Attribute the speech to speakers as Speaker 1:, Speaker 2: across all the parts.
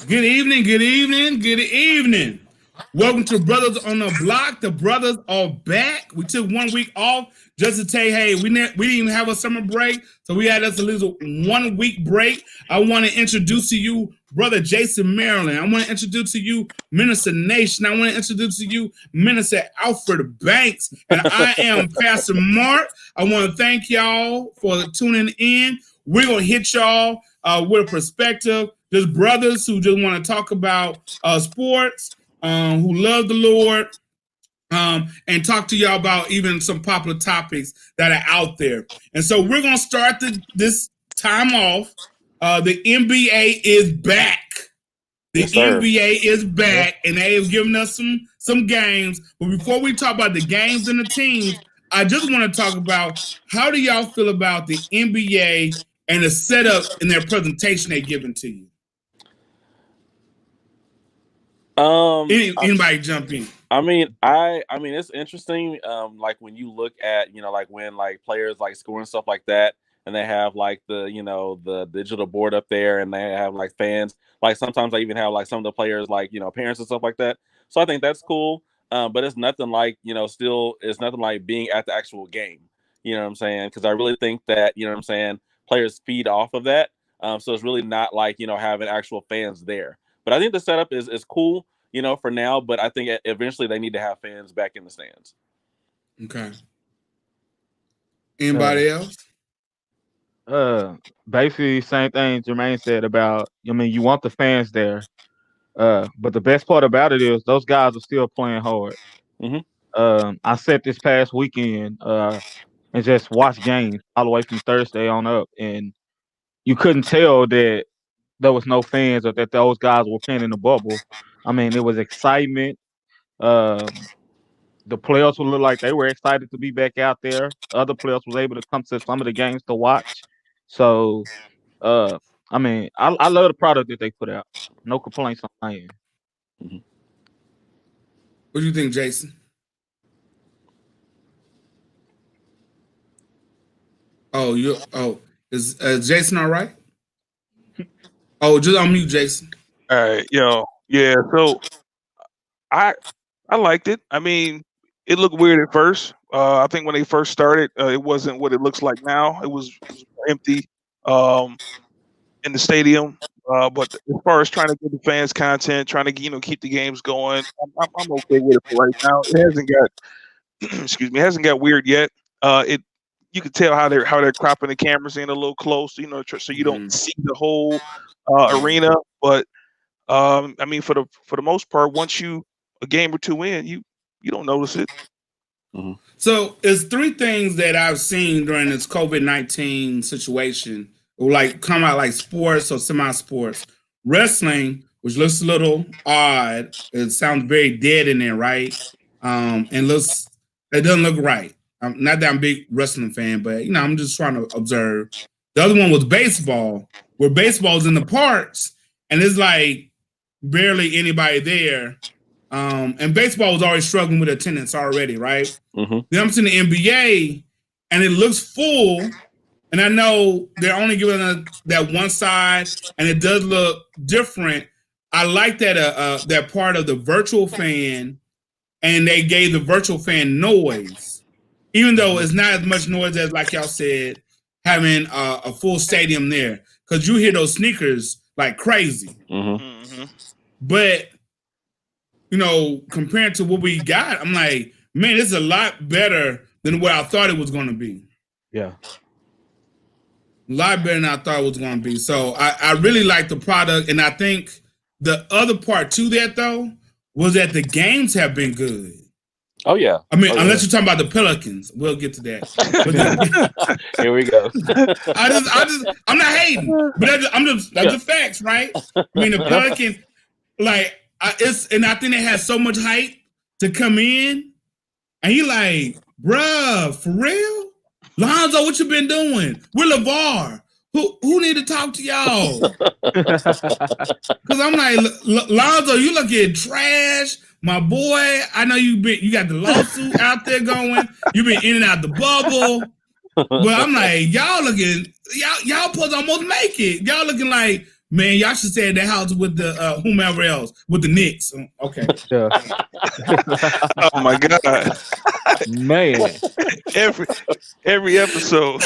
Speaker 1: Good evening, good evening, good evening. Welcome to Brothers on the Block. The brothers are back. We took 1 week off just to tell you, hey, we didn't even have a summer break, so we had us a little 1 week break. I want to introduce to you Brother Jason Maryland. I want to introduce to you Minister Nation. I want to introduce to you Minister Alfred Banks. And I am Pastor Mark. I want to thank y'all for tuning in. We're going to hit y'all with a perspective. Just brothers who just want to talk about sports, who love the Lord, and talk to y'all about even some popular topics that are out there. And so we're going to start this time off. The NBA is back. The NBA is back, and they have given us some games. But before we talk about the games and the teams, I just want to talk about how do y'all feel about the NBA and the setup and their presentation they're giving to you? Anybody jump in?
Speaker 2: I mean, it's interesting. Like when you look at, like when like players like score and stuff like that, and they have like the digital board up there, and they have like fans. Like sometimes I even have like some of the players like parents and stuff like that. So I think that's cool. But it's nothing like still it's nothing like being at the actual game. You know what I'm saying? Because I really think that players feed off of that. So it's really not like having actual fans there. But I think the setup is cool, for now. But I think eventually they need to have fans back in the stands.
Speaker 1: Okay. Anybody else?
Speaker 3: Basically, same thing Jermaine said about. I mean, you want the fans there, but the best part about it is those guys are still playing hard. I sat this past weekend and just watched games all the way from Thursday on up, and you couldn't tell that there was no fans or that those guys were playing in the bubble. I mean, it was excitement. The players would look like they were excited to be back out there. Other players was able to come to some of the games to watch. So, I mean, I love the product that they put out. No complaints on my end.
Speaker 1: What do you think, Jason? Is Jason all right? Just unmute Jason.
Speaker 4: All right, yeah. So I liked it. I mean, it looked weird at first. I think when they first started, it wasn't what it looks like now. It was empty in the stadium. But as far as trying to get the fans content, trying to keep the games going, I'm okay with it for right now. It hasn't got it hasn't got weird yet. You can tell how they're cropping the cameras in a little close, so you don't see the whole arena. But I mean, for the most part, once a game or two in, you don't notice it.
Speaker 1: So it's three things that I've seen during this COVID-19 situation, like come out like sports or semi-sports. Wrestling, which looks a little odd. It sounds very dead in there, right? And it doesn't look right. Not that I'm a big wrestling fan, but I'm just trying to observe. The other one was baseball, where baseball's in the parks, and it's like barely anybody there. And baseball was already struggling with attendance already, right? Then I'm seeing the NBA, and it looks full. And I know they're only giving us that one side, and it does look different. I like that that part of the virtual fan, and they gave the virtual fan noise, even though it's not as much noise as, like y'all said, having a full stadium there, because you hear those sneakers like crazy. But compared to what we got, I'm like, man, it's a lot better than what I thought it was going to be.
Speaker 3: Yeah.
Speaker 1: A lot better than I thought it was going to be. So I really like the product. And I think the other part to that, though, was that the games have been good.
Speaker 2: Oh, yeah.
Speaker 1: I mean, unless you're talking about the Pelicans. We'll get to that.
Speaker 2: Here we go.
Speaker 1: I'm not hating. But that's the facts, right? I mean, the Pelicans, like, and I think they had so much hype to come in. And he like, bruh, for real? Lonzo, what you been doing? We're LeVar. Who need to talk to y'all? Because I'm like, Lonzo, you looking trash. My boy, I know you got the lawsuit out there going. You've been in and out the bubble. But I'm like, y'all supposed to almost make it. Y'all looking like Man, y'all should stay at the house with the whomever else, with the Knicks. Okay.
Speaker 3: Yeah.
Speaker 4: Oh my God.
Speaker 3: Man.
Speaker 4: Every episode.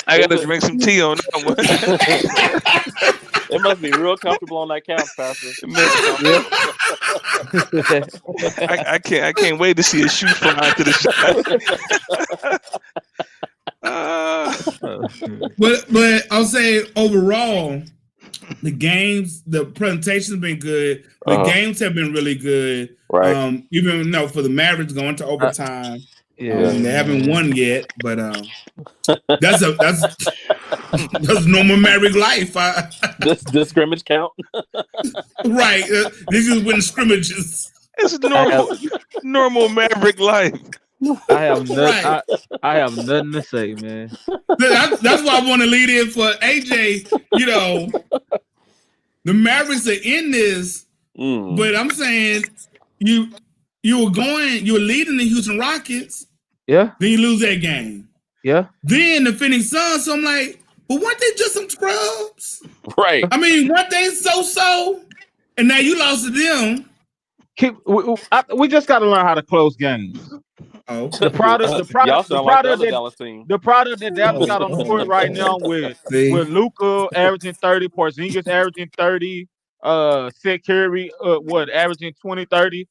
Speaker 4: I gotta drink some tea on that one.
Speaker 2: It must be real comfortable on that couch, Pastor.
Speaker 4: I can't wait to see his shoe fly into the shot.
Speaker 1: But I'll say overall, the games, the presentation's been good. The games have been really good.
Speaker 2: Right.
Speaker 1: Even though for the Mavericks going to overtime.
Speaker 3: Yeah.
Speaker 1: They haven't won yet, but that's normal Maverick life.
Speaker 2: This scrimmage count?
Speaker 1: Right. This is when scrimmages.
Speaker 4: It's normal Maverick life.
Speaker 3: I have nothing to say, man.
Speaker 1: That's why I want to lead in for AJ. You know, the Mavericks are in this, but I'm saying you were leading the Houston Rockets.
Speaker 3: Yeah.
Speaker 1: Then you lose that game.
Speaker 3: Yeah.
Speaker 1: Then the Phoenix Suns. So I'm like, but weren't they just some scrubs?
Speaker 2: Right.
Speaker 1: I mean, weren't they so? And now you lost to them.
Speaker 3: We just got to learn how to close games.
Speaker 1: Oh,
Speaker 2: Y'all sound like the Dallas team.
Speaker 3: The product that Dallas got on the court right now with Luka averaging 30, Porzingis averaging 30, Seth Curry averaging 20, 30.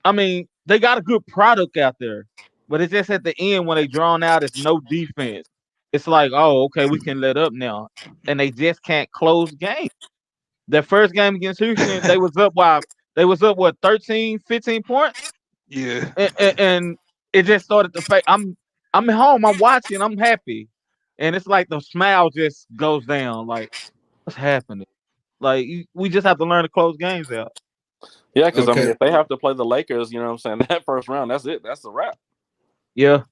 Speaker 3: I mean, they got a good product out there, but it's just at the end when they drawn out, it's no defense. It's like, oh, okay, we can let up now, and they just can't close games. Their first game against Houston, they was up 13, 15 points.
Speaker 4: Yeah,
Speaker 3: and it just started to fade. I'm at home, I'm watching, I'm happy, and it's like the smile just goes down. Like, what's happening? Like, we just have to learn to close games out.
Speaker 2: Yeah, because I mean, if they have to play the Lakers, you know what I'm saying, that first round, that's it. That's a wrap.
Speaker 3: Yeah,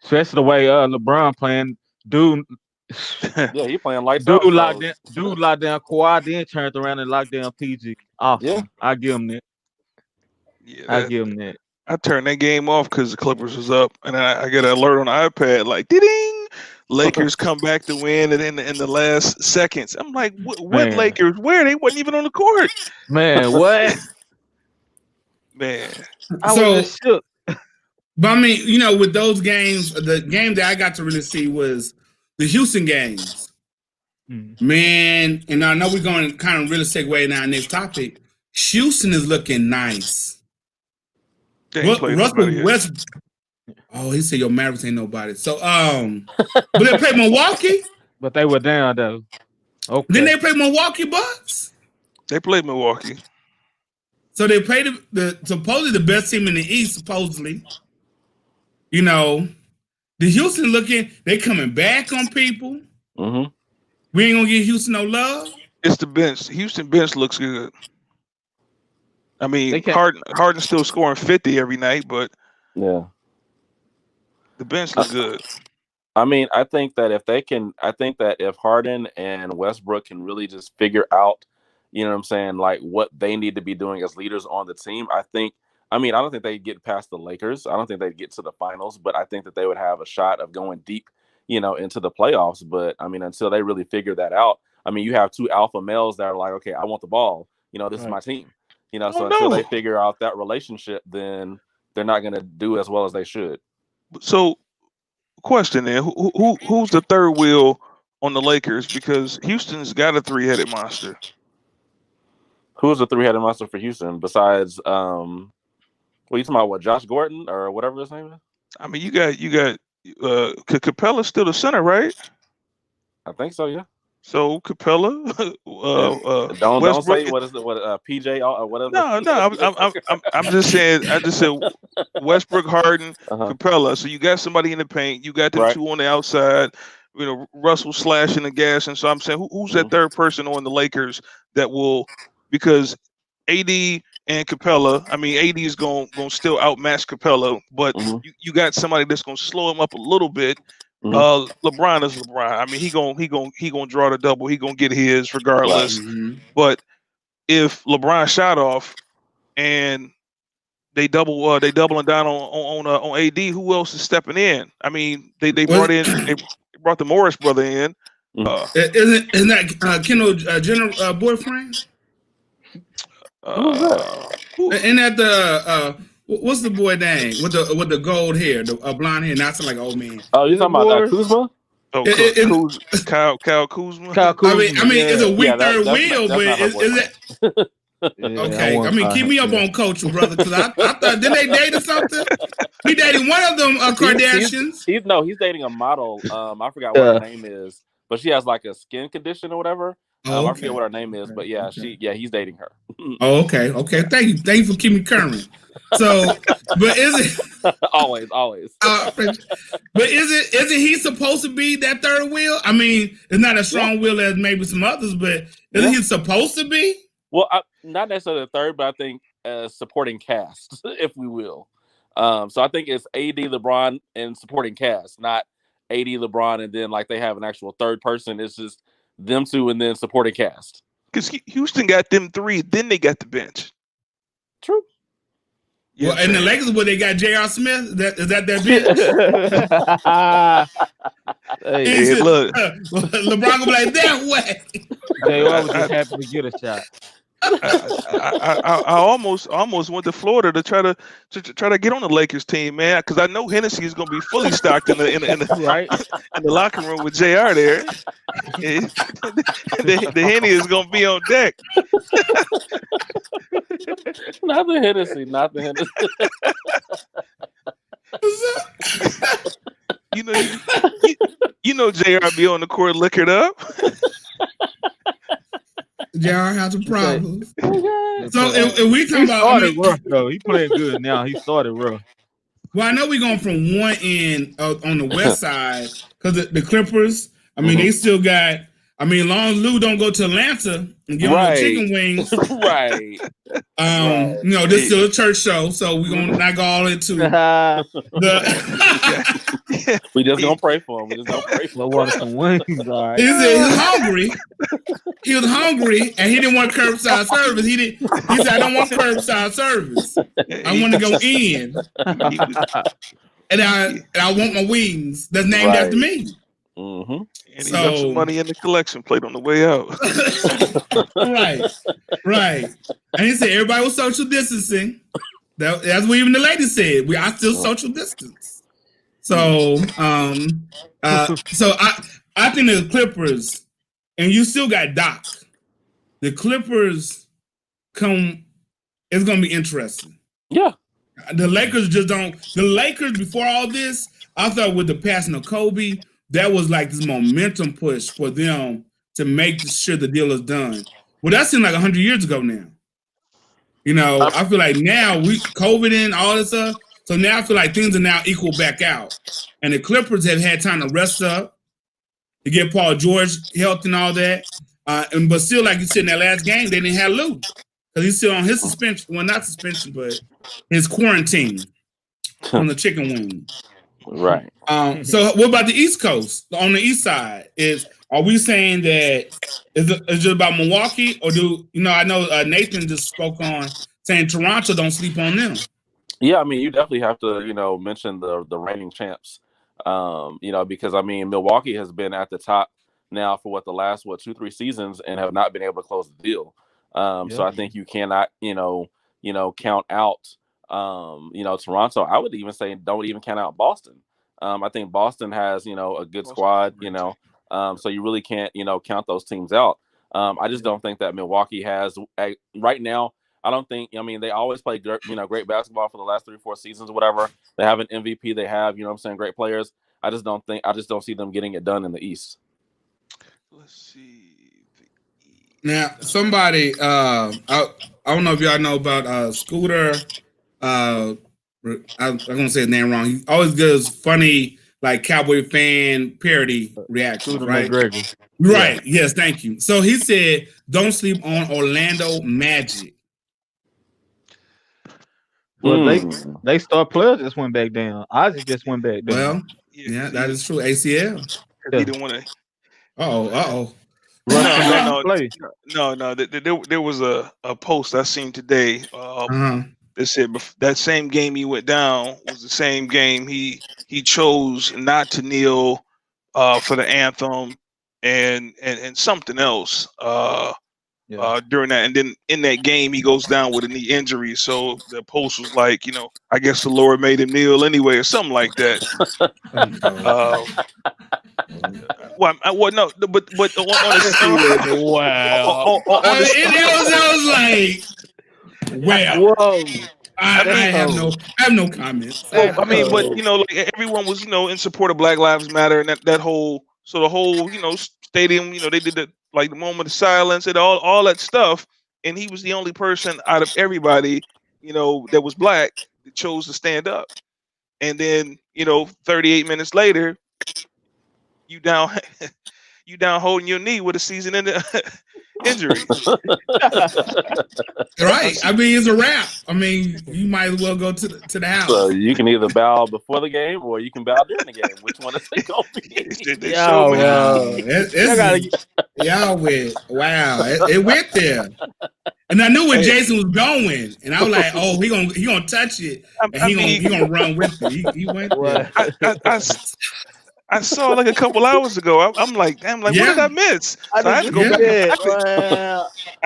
Speaker 3: especially the way LeBron playing, dude.
Speaker 2: Yeah, he playing lights
Speaker 3: dude
Speaker 2: out.
Speaker 3: Locked down Kawhi, then turned around and locked down PG. Awesome. Yeah, I give him that.
Speaker 4: Yeah,
Speaker 3: I give him that.
Speaker 4: I turned that game off because the Clippers was up, and I get an alert on the iPad like, ding! Lakers come back to win, and in the last seconds, I'm like, what Lakers? Where? They wasn't even on the court.
Speaker 3: Man, what?
Speaker 4: Man,
Speaker 3: I was shook.
Speaker 1: But I mean, you know, with those games, the game that I got to really see was the Houston games. Man, and I know we're going to kind of really segue now next topic. Houston is looking nice. Russell West. Oh, he said your Mavericks ain't nobody. So, but they played Milwaukee.
Speaker 3: But they were down though. Okay.
Speaker 1: Then they played Milwaukee Bucks.
Speaker 4: They played Milwaukee.
Speaker 1: So they played supposedly the best team in the East. Supposedly, you know, the Houston they coming back on people.
Speaker 2: Mm-hmm.
Speaker 1: We ain't gonna give Houston no love.
Speaker 4: It's the bench. Houston bench looks good. I mean, Harden's still scoring 50 every night, but
Speaker 2: yeah,
Speaker 4: the bench looks good.
Speaker 2: I mean, I think that if Harden and Westbrook can really just figure out, you know what I'm saying, like what they need to be doing as leaders on the team, I don't think they'd get past the Lakers. I don't think they'd get to the finals, but I think that they would have a shot of going deep, you know, into the playoffs. But I mean, until they really figure that out, I mean, you have two alpha males that are like, okay, I want the ball. You know, this is my team. You know, so until they figure out that relationship, then they're not going to do as well as they should.
Speaker 4: So, question then, who's the third wheel on the Lakers? Because Houston's got a three-headed monster.
Speaker 2: Who's the three-headed monster for Houston besides what are you talking about? What, Josh Gordon or whatever his name is?
Speaker 4: I mean, you got Capella's still the center, right?
Speaker 2: I think so, yeah.
Speaker 4: So Capella,
Speaker 2: don't say what is it? What PJ or whatever?
Speaker 4: No. I'm just saying. I just said Westbrook, Harden, Capella. So you got somebody in the paint. You got the two on the outside. You know, Russell slashing the gas, and so I'm saying, who's that third person on the Lakers that will? Because AD and Capella. I mean, AD is going still outmatch Capella, but you got somebody that's going to slow him up a little bit. LeBron is LeBron. I mean, he gonna draw the double. He gonna get his regardless. But if LeBron shot off and they doubling down on AD, who else is stepping in? I mean, they brought in brought the Morris brother in.
Speaker 1: Isn't that Kendall Jenner boyfriend?
Speaker 2: Who's that?
Speaker 1: Isn't that the what's the boy name with the gold hair, the blonde hair, not like old man?
Speaker 2: Oh, you talking about Kuzma?
Speaker 4: Oh, Kyle Kuzma.
Speaker 1: I mean, it's a weak third wheel, but is it?
Speaker 3: Yeah,
Speaker 1: Okay, I mean, keep me up on culture, brother, because I thought didn't they date or something? He dated one of them Kardashians.
Speaker 2: He's dating a model. I forgot what her name is, but she has like a skin condition or whatever. I forget what her name is, but yeah, he's dating her.
Speaker 1: Oh, okay. Thank you for keeping me current. So, but is it
Speaker 2: always?
Speaker 1: But isn't he supposed to be that third wheel? I mean, it's not a strong wheel as maybe some others, but isn't he supposed to be?
Speaker 2: Well, not necessarily the third, but I think supporting cast, if we will. So I think it's AD, LeBron, and supporting cast, not AD, LeBron, and then like they have an actual third person. It's just them two and then supporting cast.
Speaker 4: Because Houston got them three, then they got the bench.
Speaker 2: True.
Speaker 1: Yeah, well, and the Lakers, where they got J.R. Smith, is that bench?
Speaker 4: Hey, look.
Speaker 1: LeBron will be like, that way.
Speaker 3: J.R. was just happy to get a shot.
Speaker 4: I almost went to Florida to try to get on the Lakers team, man, because I know Hennessy is going to be fully stocked in the right in the locker room with JR there. the Henny is going to be on deck.
Speaker 2: Not the Hennessy.
Speaker 4: You know, JR be on the court liquored up.
Speaker 1: JR has some problems. So if we talking about,
Speaker 3: rough though. He playing good now. He started rough.
Speaker 1: Well, I know we're going from one end on the west side because the Clippers. I mean, they still got. I mean, long as Lou don't go to Atlanta and get on the chicken wings,
Speaker 2: right?
Speaker 1: You know, this is still a church show, so we're gonna not go all into the.
Speaker 2: We just gonna pray for him. We just gonna pray for him.
Speaker 3: Want some wings, all right.
Speaker 1: He was hungry. He was hungry, and he didn't want curbside service. He said, "I don't want curbside service. I want to go in, and I want my wings that's named after me."
Speaker 2: Mm-hmm.
Speaker 4: And he got some money in the collection plate on the way out.
Speaker 1: right. And he said everybody was social distancing. That's what even the lady said. We are still social distance. So, so I think the Clippers, and you still got Doc. The Clippers it's going to be interesting.
Speaker 2: Yeah.
Speaker 1: The Lakers just don't. The Lakers before all this, I thought with the passing of Kobe, that was like this momentum push for them to make sure the deal is done. Well, that seemed like 100 years ago now. You know, I feel like now COVID and all this stuff. So now I feel like things are now equal back out. And the Clippers have had time to rest up, to get Paul George health and all that. But still, like you said, in that last game, they didn't have Lou. Because he's still on his suspension. Well, not suspension, but his quarantine on the chicken wing.
Speaker 2: Right.
Speaker 1: So what about the East Coast? On the East side, are we saying that is it about Milwaukee, or I know Nathan just spoke on saying Toronto don't sleep on them.
Speaker 2: Yeah, I mean, you definitely have to mention the reigning champs. Because I mean, Milwaukee has been at the top now for the last 2-3 seasons and have not been able to close the deal. So I think you cannot count out Toronto. I would even say don't even count out Boston. I think Boston has a good squad. So you really can't count those teams out. I just don't think that Milwaukee has right now. I don't think. I mean, they always play great basketball for the last 3 or 4 seasons or whatever. They have an MVP. They have great players. I just don't see them getting it done in the East.
Speaker 4: Let's see.
Speaker 1: Now, somebody, I don't know if y'all know about Scooter. I'm gonna say his name wrong. He always gives funny, like Cowboy fan parody reactions, right?
Speaker 3: McGregor.
Speaker 1: Right. Yeah. Yes. Thank you. So he said, "Don't sleep on Orlando Magic."
Speaker 3: Well, they star players just went back down. Isaac just went back down.
Speaker 1: Well, yeah, that is true. ACL.
Speaker 4: He didn't want to.
Speaker 1: Uh-oh.
Speaker 4: No. There was a post I seen today. That said that same game he went down was the same game he chose not to kneel for the anthem and something else during that. And then in that game, he goes down with a knee injury. So the post was like, I guess the Lord made him kneel anyway, or something like that. No, but on the
Speaker 2: wow,
Speaker 1: it was like, well, whoa. I have no comments.
Speaker 4: Well, I mean, but like everyone was, in support of Black Lives Matter, and the whole stadium, they did the moment of silence and all that stuff, and he was the only person out of everybody, that was black that chose to stand up. And then, 38 minutes later, you down holding your knee with a season-ending injury.
Speaker 1: Right. I mean, it's a wrap. I mean, you might as well go to the house.
Speaker 2: So you can either bow before the game or you can bow during the game. Which one is it going to be?
Speaker 1: Y'all went. Wow. It went there. And I knew where Jason was going, and I was like, "Oh, he gonna touch it, and he gonna run with it." He went there.
Speaker 4: I saw it like a couple hours ago. I'm like, what did I miss? So I had to go back.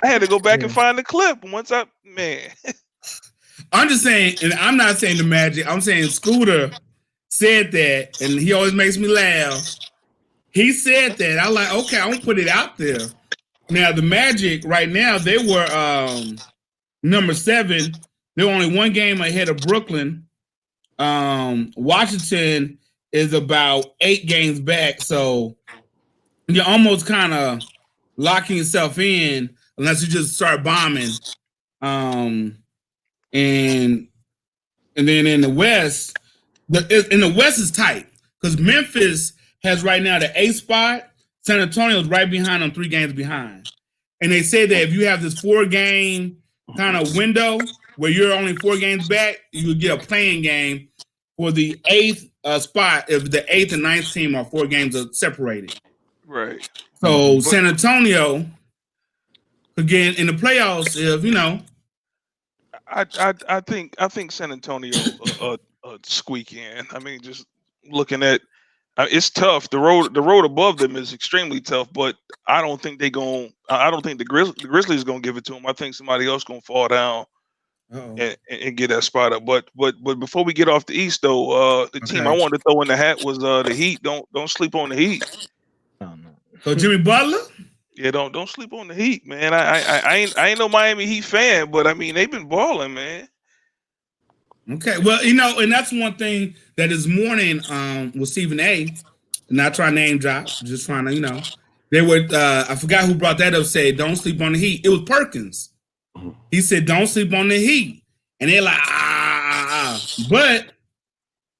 Speaker 4: I had to go back and find the clip. Once
Speaker 1: I'm just saying, and I'm not saying the Magic. I'm saying Scooter said that, and he always makes me laugh. He said that. I like, okay, I'm gonna put it out there. Now the Magic right now, they were number 7. They're only one game ahead of Brooklyn. Washington is about 8 games back, so you're almost kind of locking yourself in unless you just start bombing. And then in the West, the West is tight because Memphis has right now the 8th spot. San Antonio is right behind them, 3 games behind. And they say that if you have this 4-game kind of window where you're only 4 games back, you would get a playing game for the 8th spot if the 8th and 9th team are 4 games separated.
Speaker 4: Right.
Speaker 1: So San Antonio, again, in the playoffs, if
Speaker 4: I think San Antonio squeak in. I mean, just looking at it's tough. The road above them is extremely tough, but I don't think the Grizzlies gonna give it to them. I think somebody else gonna fall down and get that spot up. But before we get off the East, though, the team I wanted to throw in the hat was the Heat. Don't sleep on the Heat.
Speaker 1: So Jimmy Butler?
Speaker 4: Yeah, don't sleep on the Heat, man. I ain't no Miami Heat fan, but I mean they've been balling, man.
Speaker 1: Okay, well, and that's one thing that this morning with Stephen A. Not trying to name drop, just trying to, they were. I forgot who brought that up. Said don't sleep on the Heat. It was Perkins. He said don't sleep on the Heat, and they're like But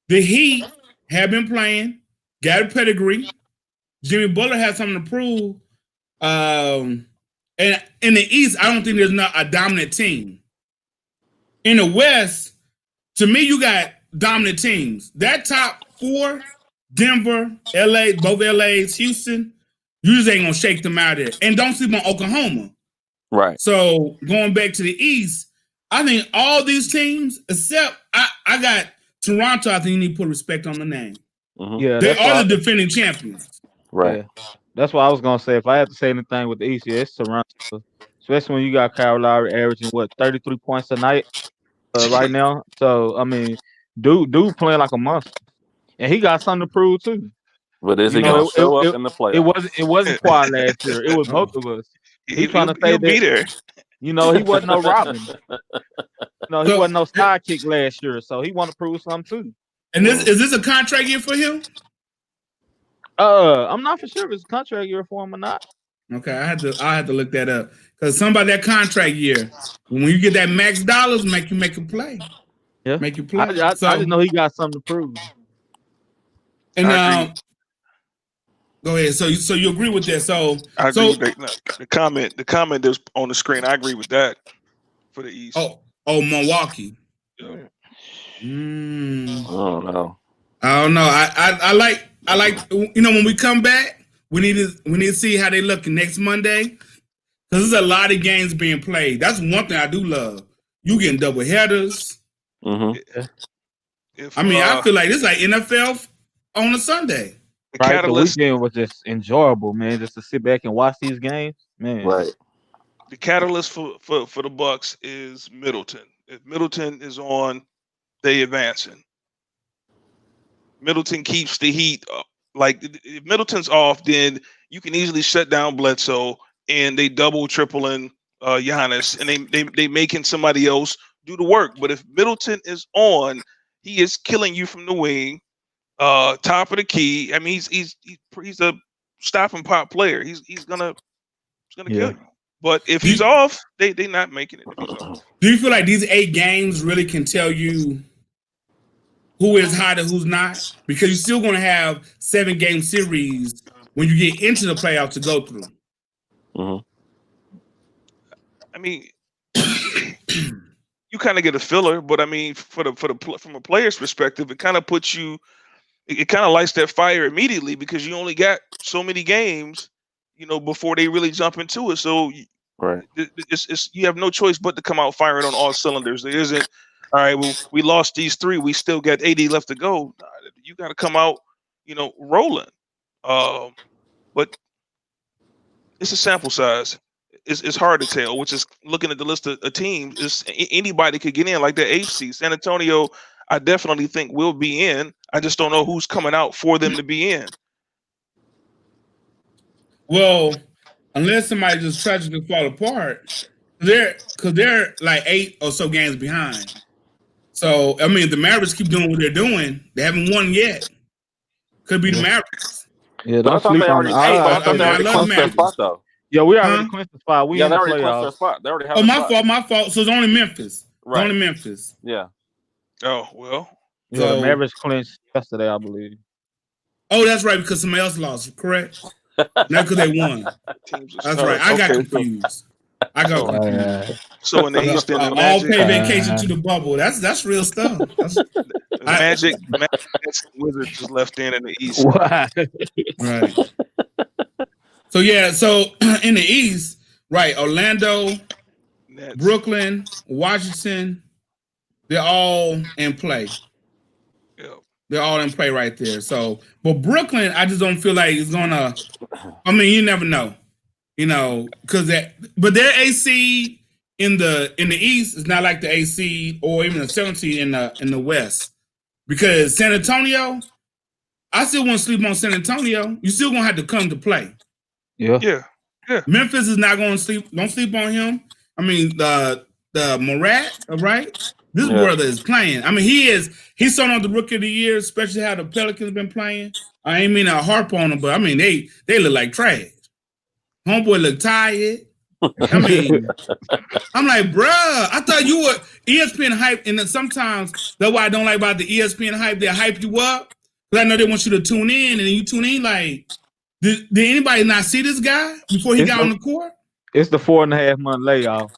Speaker 1: the Heat have been playing, got a pedigree. Jimmy Butler has something to prove. And in the East, I don't think there's not a dominant team. In the West, to me, you got dominant teams. That top 4, Denver, LA, both LAs, Houston, you just ain't gonna shake them out of there. And don't sleep on Oklahoma.
Speaker 2: Right.
Speaker 1: So going back to the East, I think all these teams, except I got Toronto, I think you need to put respect on the name.
Speaker 3: Mm-hmm. Yeah,
Speaker 1: they are the defending champions.
Speaker 2: Right.
Speaker 3: Yeah. That's what I was gonna say. If I had to say anything with the East, it's Toronto. Especially when you got Kyle Lowry averaging 33 points a night right now. So I mean, dude playing like a monster, and he got something to prove too.
Speaker 2: But is he gonna show up in the playoffs?
Speaker 3: It wasn't Quad last year. It was both of us. He's trying to say that
Speaker 4: be there.
Speaker 3: He wasn't no Robin. He wasn't no sidekick last year, so he want to prove something too.
Speaker 1: And is this a contract year for him?
Speaker 3: I'm not for sure if it's a contract year for him or not.
Speaker 1: Okay, I had to look that up because somebody that contract year, when you get that max dollars, make a play.
Speaker 3: Yeah,
Speaker 1: make you play.
Speaker 3: I just know he got something to prove.
Speaker 1: And go ahead. So you agree with that? So
Speaker 4: I agree with that. The comment that's on the screen. I agree with that for the East.
Speaker 1: Oh, Milwaukee.
Speaker 4: Yeah.
Speaker 1: I don't know. I like when we come back, we need to see how they look next Monday because there's a lot of games being played. That's one thing I do love. You getting double headers.
Speaker 2: Mm-hmm.
Speaker 1: I feel like it's like NFL on a Sunday.
Speaker 4: The
Speaker 3: Right,
Speaker 4: catalyst,
Speaker 3: the weekend was just enjoyable, man. Just to sit back and watch these games, man.
Speaker 2: Right.
Speaker 4: the catalyst for the Bucks is Middleton. If Middleton is on, they advancing. Middleton keeps the heat up. Like if Middleton's off, then you can easily shut down Bledsoe, and they double tripling Giannis, and they making somebody else do the work. But if Middleton is on, he is killing you from the wing, top of the key. I mean, he's a stop and pop player. He's gonna kill you. But if he's off, they not making it. If he's off.
Speaker 1: Do you feel like these 8 games really can tell you who is hot and who's not? Because you're still going to have 7-game series when you get into the playoffs to go through.
Speaker 2: Mm-hmm.
Speaker 4: I mean, you kind of get a filler, but I mean, from a player's perspective, it kind of puts you. It kind of lights that fire immediately because you only got so many games, before they really jump into it. So,
Speaker 2: right,
Speaker 4: it's you have no choice but to come out firing on all cylinders. There isn't. All right, well, we lost these 3. We still got 80 left to go. You got to come out, rolling. But it's a sample size. It's hard to tell, which is looking at the list of teams. Anybody could get in, like the AFC. San Antonio, I definitely think will be in. I just don't know who's coming out for them to be in.
Speaker 1: Well, unless somebody just tragically fall apart, they're like 8 or so games behind. So, I mean, if the Mavericks keep doing what they're doing, they haven't won yet. Could be the Mavericks.
Speaker 3: Yeah, don't sleep on it.
Speaker 1: I love the Mavericks.
Speaker 2: though.
Speaker 3: Yeah, we already clinched the spot. We
Speaker 2: Yeah,
Speaker 3: in
Speaker 2: they
Speaker 3: the
Speaker 2: already clinched their
Speaker 3: playoffs.
Speaker 2: spot. They already have
Speaker 1: Oh,
Speaker 2: a
Speaker 1: my
Speaker 2: spot.
Speaker 1: my fault. So it's only Memphis.
Speaker 2: Right.
Speaker 1: It's only Memphis.
Speaker 2: Yeah.
Speaker 4: Oh, well.
Speaker 3: Yeah,
Speaker 1: So-
Speaker 3: the Mavericks clinched yesterday, I believe.
Speaker 1: Oh, that's right, because somebody else lost, correct? Not because they won.
Speaker 4: Teams are
Speaker 1: That's
Speaker 4: stuck.
Speaker 1: right. I got
Speaker 2: Okay.
Speaker 1: confused.
Speaker 4: So in the East, then the
Speaker 1: All
Speaker 4: Magic,
Speaker 1: pay vacation to the bubble. That's real stuff.
Speaker 4: the Magic Wizards just left in the East.
Speaker 1: Right. So yeah, so in the East, right, Orlando,
Speaker 4: Nets.
Speaker 1: Brooklyn, Washington, they're all in play.
Speaker 4: Yeah.
Speaker 1: They're all in play right there. So, but Brooklyn, I just don't feel like it's gonna. I mean, you never know, because but their AC in the East is not like the AC or even the 17 in the West, because San Antonio, I still want to sleep on San Antonio. You still gonna have to come to play.
Speaker 4: Yeah.
Speaker 1: Memphis is not going to sleep. Don't sleep on him. I mean, the Murat, right? This brother is playing. I mean, he's starting on the Rookie of the Year, especially how the Pelicans been playing. I ain't mean to harp on them, but I mean they look like trash. Homeboy look tired. I mean, I'm like, bruh, I thought you were ESPN hype, and then sometimes that's why I don't like about the ESPN hype. They hype you up because I know they want you to tune in, and then you tune in like, did anybody not see this guy before he got on the court?
Speaker 3: It's the 4.5 month layoff.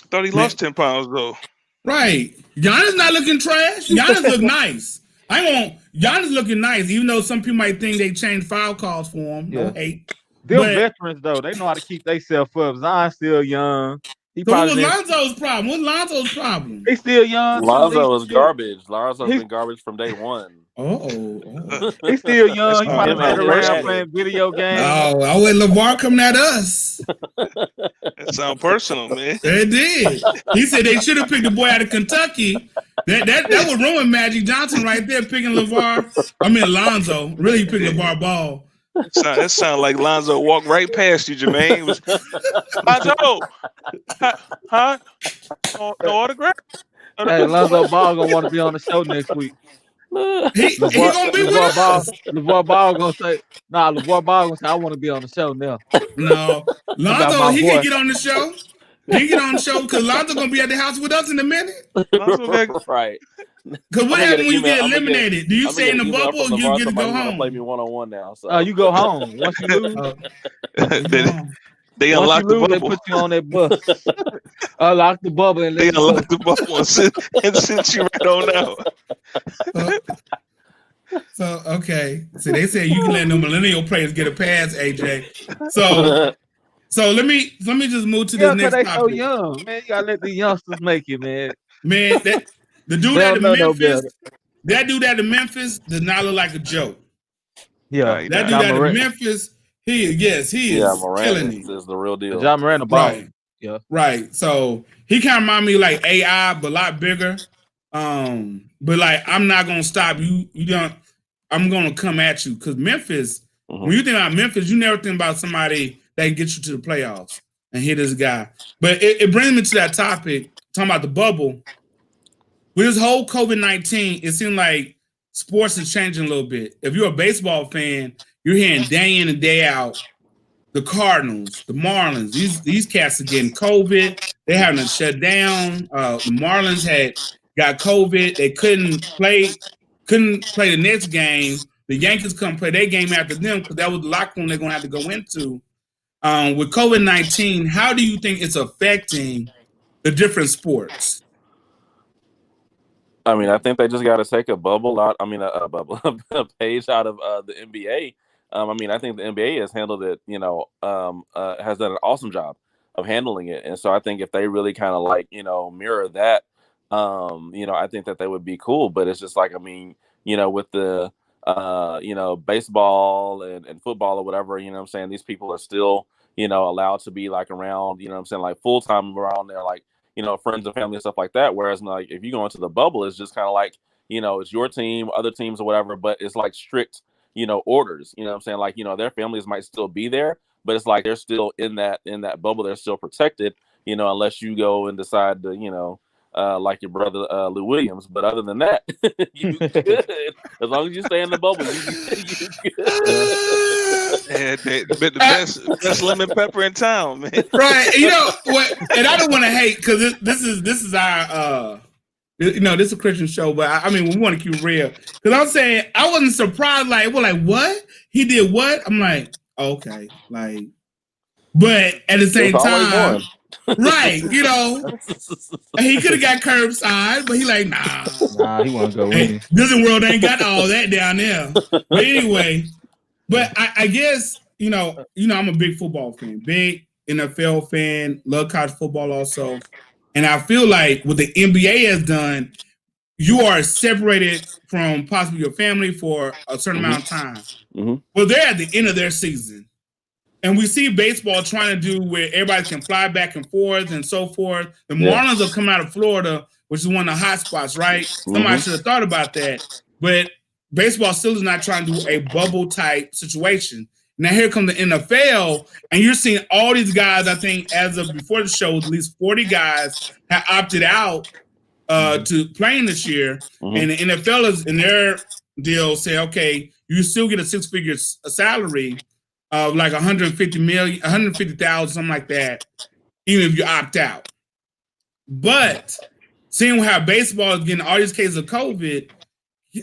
Speaker 4: I thought he lost 10 pounds though.
Speaker 1: Right. Giannis not looking trash. Giannis look nice. Giannis looking nice, even though some people might think they changed foul calls for him.
Speaker 3: Yeah.
Speaker 1: No hate.
Speaker 3: Them
Speaker 1: But-
Speaker 3: veterans though, they know how to keep themselves up. Zion's still young. He
Speaker 1: So what was
Speaker 3: probably
Speaker 1: Lonzo's problem? What's Lonzo's problem?
Speaker 3: he's still young.
Speaker 2: Lonzo is
Speaker 3: He's still-
Speaker 2: garbage. Lonzo's
Speaker 3: he's-
Speaker 2: been garbage from day one.
Speaker 1: Oh.
Speaker 3: He's still young. He
Speaker 1: That's
Speaker 3: probably
Speaker 1: him
Speaker 3: playing
Speaker 1: out
Speaker 3: around
Speaker 2: there.
Speaker 3: playing video games.
Speaker 1: Oh, I went LeVar coming at us.
Speaker 4: That sounds personal, man.
Speaker 1: They did. He said they should have picked the boy out of Kentucky. That would ruin Magic Johnson right there picking LeVar. I mean Lonzo. Really picked LeVar Ball.
Speaker 4: That sound like Lonzo walked right past you, Jermaine. It was, Lonzo, huh? No autograph?
Speaker 3: Hey, Lonzo Ball gonna want to be on the show next week.
Speaker 1: He gonna be with us.
Speaker 3: LeVar Ball gonna say, LeVar Ball gonna say, I want to be on the show now.
Speaker 1: No. Lonzo,
Speaker 3: my
Speaker 1: he
Speaker 3: boy.
Speaker 1: can get on the show. He can get on the show because Lonzo gonna be at the house with us in a minute.
Speaker 4: Lonzo got,
Speaker 2: Right.
Speaker 1: Because what happens when you get eliminated? Do you stay in the bubble or you get to go home?
Speaker 2: Play me one-on-one now. So.
Speaker 3: You go home. Once you lose,
Speaker 4: they
Speaker 3: once
Speaker 4: unlocked
Speaker 3: you
Speaker 4: the
Speaker 3: lose, they
Speaker 4: bubble.
Speaker 3: put you on that bus. Unlock the bubble and
Speaker 4: They
Speaker 3: let you
Speaker 4: unlocked the bubble and sent you right on out.
Speaker 1: So okay. So they say you can let the millennial players get a pass, AJ. So let me just move to this
Speaker 3: Yeah,
Speaker 1: next
Speaker 3: because they so
Speaker 1: topic.
Speaker 3: young, man. You gotta let the youngsters make it, man.
Speaker 1: Man, the dude
Speaker 3: They
Speaker 1: at
Speaker 3: don't know no
Speaker 1: Memphis,
Speaker 3: better.
Speaker 1: that dude at the Memphis does not look like a joke.
Speaker 3: Yeah,
Speaker 1: That dude
Speaker 3: Ja
Speaker 1: out of
Speaker 3: Morant.
Speaker 1: Memphis, he is
Speaker 2: Morant
Speaker 1: killing it.
Speaker 2: is the real deal.
Speaker 3: Ja Morant a ball.
Speaker 1: Right.
Speaker 3: Yeah.
Speaker 1: Right. So he kind of remind me like AI, but a lot bigger. But like I'm not gonna stop you. You don't. I'm gonna come at you because Memphis. When you think about Memphis, you never think about somebody that can get you to the playoffs and hit this guy. But it brings me to that topic talking about the bubble. With this whole COVID-19, it seemed like sports is changing a little bit. If you're a baseball fan, you're hearing day in and day out the Cardinals, the Marlins, these cats are getting COVID. They're having to shut down. The Marlins had got COVID. They couldn't play the next game. The Yankees couldn't play their game after them because that was the locker room they're going to have to go into. With COVID-19, how do you think it's affecting the different sports?
Speaker 2: I mean, I think they just got to take a bubble out. I mean, a bubble, a page out of the NBA. I mean, I think the NBA has handled it, has done an awesome job of handling it. And so I think if they really kind of like, mirror that, I think that they would be cool. But it's just like, I mean, with the, baseball and football or whatever, I'm saying, these people are still, allowed to be like around, I'm saying, like full time around there, like, friends and family and stuff like that. Whereas like if you go into the bubble, it's just kind of like, it's your team, other teams or whatever, but it's like strict, orders, I'm saying, like, their families might still be there, but it's like they're still in that bubble, they're still protected, unless you go and decide to, like your brother Lou Williams. But other than that, you good. As long as you stay in the bubble, you good.
Speaker 4: Yeah, the best lemon pepper in town, man.
Speaker 1: Right. You know what? And I don't want to hate because this is our this is a Christian show, but I mean we want to keep it real. Because I'm saying I wasn't surprised. Like we're like, what? He did what? I'm like, okay, like, but at the same time. Right, he could have got curbside, but he like, nah,
Speaker 3: he want to go in.
Speaker 1: Disney World ain't got all that down there. But anyway, but I guess I'm a big football fan, big NFL fan, love college football also, and I feel like what the NBA has done, you are separated from possibly your family for a certain amount of time. Well, they're at the end of their season. And we see baseball trying to do where everybody can fly back and forth and so forth. The Marlins are coming out of Florida, which is one of the hot spots, right? Somebody should have thought about that. But baseball still is not trying to do a bubble type situation. Now here comes the NFL, and you're seeing all these guys, I think, as of before the show, at least 40 guys have opted out to playing this year. And the NFL is in their deal say, okay, you still get a six-figure salary of like 150,000, something like that, even if you opt out. But seeing how baseball is getting all these cases of COVID,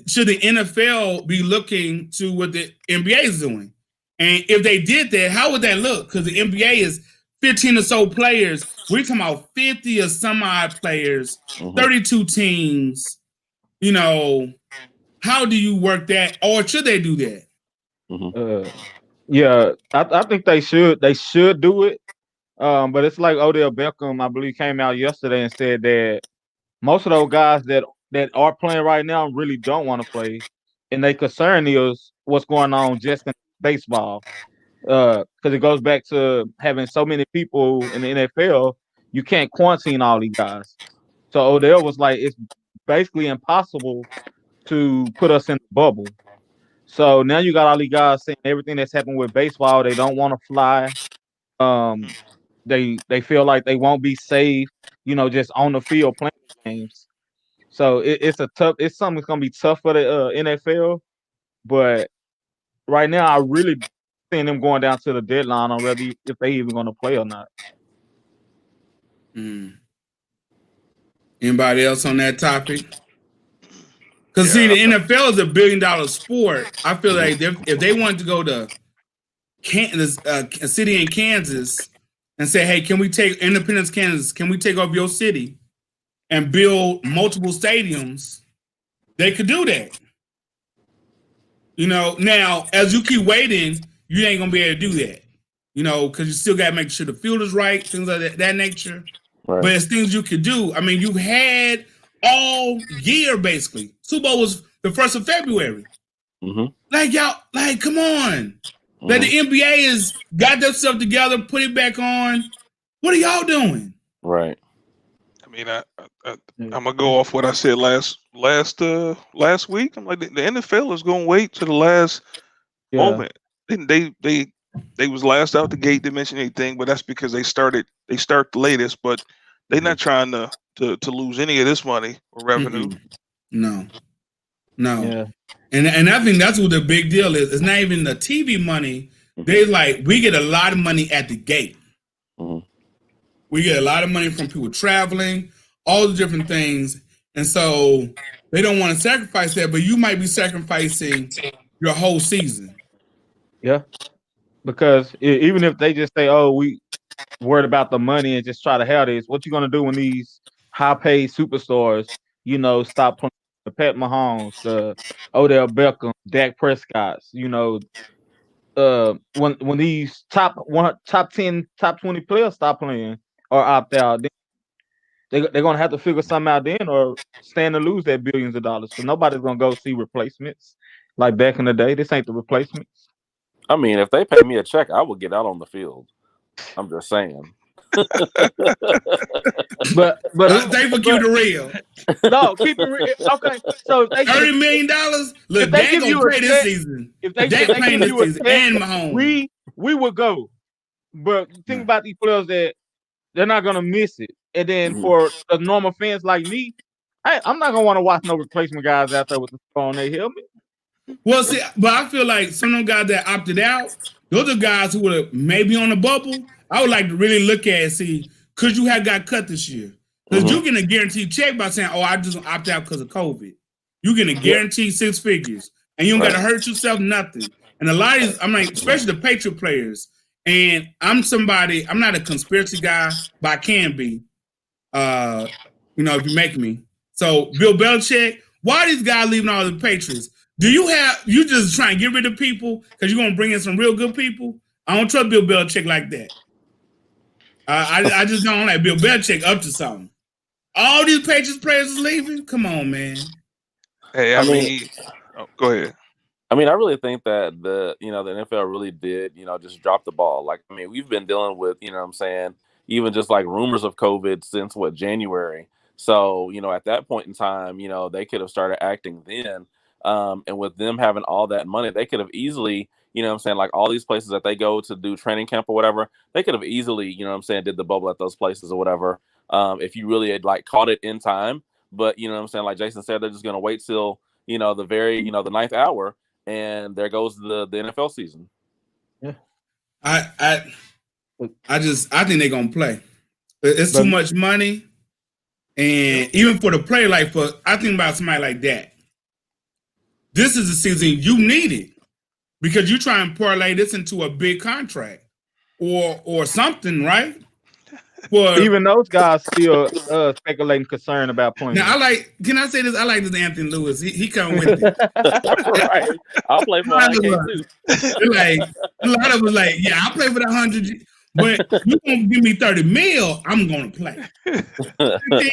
Speaker 1: should the NFL be looking to what the NBA is doing? And if they did that, how would that look? Because the NBA is 15 or so players. We're talking about 50 or some odd players, 32 teams. How do you work that? Or should they do that?
Speaker 3: Yeah, I think they should. They should do it. But it's like Odell Beckham, I believe, came out yesterday and said that most of those guys that are playing right now really don't want to play, and their concern is what's going on just in baseball. Because it goes back to having so many people in the NFL, you can't quarantine all these guys. So Odell was like, it's basically impossible to put us in the bubble. So now you got all these guys saying everything that's happened with baseball. They don't want to fly. They feel like they won't be safe, just on the field playing games. So it's something that's gonna be tough for the NFL. But right now, I really seeing them going down to the deadline on whether if they even gonna play or not.
Speaker 1: Anybody else on that topic? Because see, the NFL is a $1 billion sport. I feel like if they wanted to go to Kansas, a city in Kansas, and say, "Hey, can we take Independence, Kansas? Can we take over your city and build multiple stadiums?" They could do that. Now as you keep waiting, you ain't gonna be able to do that. Because you still gotta make sure the field is right, things like that nature. Right. But it's things you could do. I mean, you've had all year basically. Super Bowl was the 1st of February. Like y'all, like come on. Like the NBA has got themselves together, put it back on. What are y'all doing?
Speaker 2: Right.
Speaker 4: I mean, I'm gonna go off what I said last week. I'm like, the NFL is gonna wait to the last moment. They was last out the gate. Didn't mention anything, but that's because they start the latest. But they're not trying to lose any of this money or revenue.
Speaker 1: No.
Speaker 3: Yeah.
Speaker 1: And I think that's what the big deal is. It's not even the TV money. They like, we get a lot of money at the gate. We get a lot of money from people traveling, all the different things. And so they don't want to sacrifice that, but you might be sacrificing your whole season.
Speaker 3: Yeah. Because even if they just say, oh, we worried about the money and just try to have this, what you going to do when these high-paid superstars, stop playing? The Pat Mahomes, Odell Beckham, Dak Prescott, when these top 10, top 20 players stop playing or opt out, then they're gonna have to figure something out then, or stand to lose that billions of dollars. So nobody's gonna go see replacements like back in the day. This ain't the replacements.
Speaker 2: I mean, if they pay me a check, I would get out on the field. I'm just saying.
Speaker 3: but
Speaker 1: they for keep it real.
Speaker 3: No, keep it real. Okay, so if they
Speaker 1: $30 million. Look, they gonna play this season.
Speaker 3: If they
Speaker 1: playing this season and Mahomes,
Speaker 3: we would go. But think about these players that they're not gonna miss it. And then for the normal fans like me, I'm not gonna want to watch no replacement guys out there with the phone on their helmet.
Speaker 1: Well, see, but I feel like some of them guys that opted out, those are guys who were maybe on the bubble. I would like to really look at and see, could you have got cut this year? Because you're getting a guaranteed check by saying, oh, I just opt out because of COVID. You're getting a guaranteed 6 figures. And you don't got to hurt yourself, nothing. And a lot of these, I'm like, especially the Patriot players. And I'm not a conspiracy guy, but I can be, if you make me. So Bill Belichick, why are these guys leaving all the Patriots? You just trying to get rid of people because you're going to bring in some real good people? I don't trust Bill Belichick like that. I just don't like Bill Belichick up to something. All these Patriots players is leaving? Come on, man.
Speaker 4: Hey, I mean go ahead.
Speaker 2: I mean, I really think that the NFL really did, just drop the ball. Like, I mean, we've been dealing with, even just like rumors of COVID since January. So, at that point in time, they could have started acting then. And with them having all that money, they could have easily, like all these places that they go to do training camp or whatever, they could have easily, did the bubble at those places or whatever. If you really had like caught it in time, but like Jason said, they're just going to wait till, the very, the 9th hour, and there goes the NFL season.
Speaker 3: Yeah.
Speaker 1: I think they're going to play. It's too much money. And even for the player, I think about somebody like that. This is the season you need it because you try and parlay this into a big contract or something, right? Well,
Speaker 3: even those guys still speculating concern about playing.
Speaker 1: Now, can I say this? I like this Anthony Lewis. He come with it.
Speaker 2: Right. I'll play for IK too.
Speaker 1: Like a lot of us like, yeah, I'll play for the 100, but you gonna give me 30 mil, I'm gonna play. 15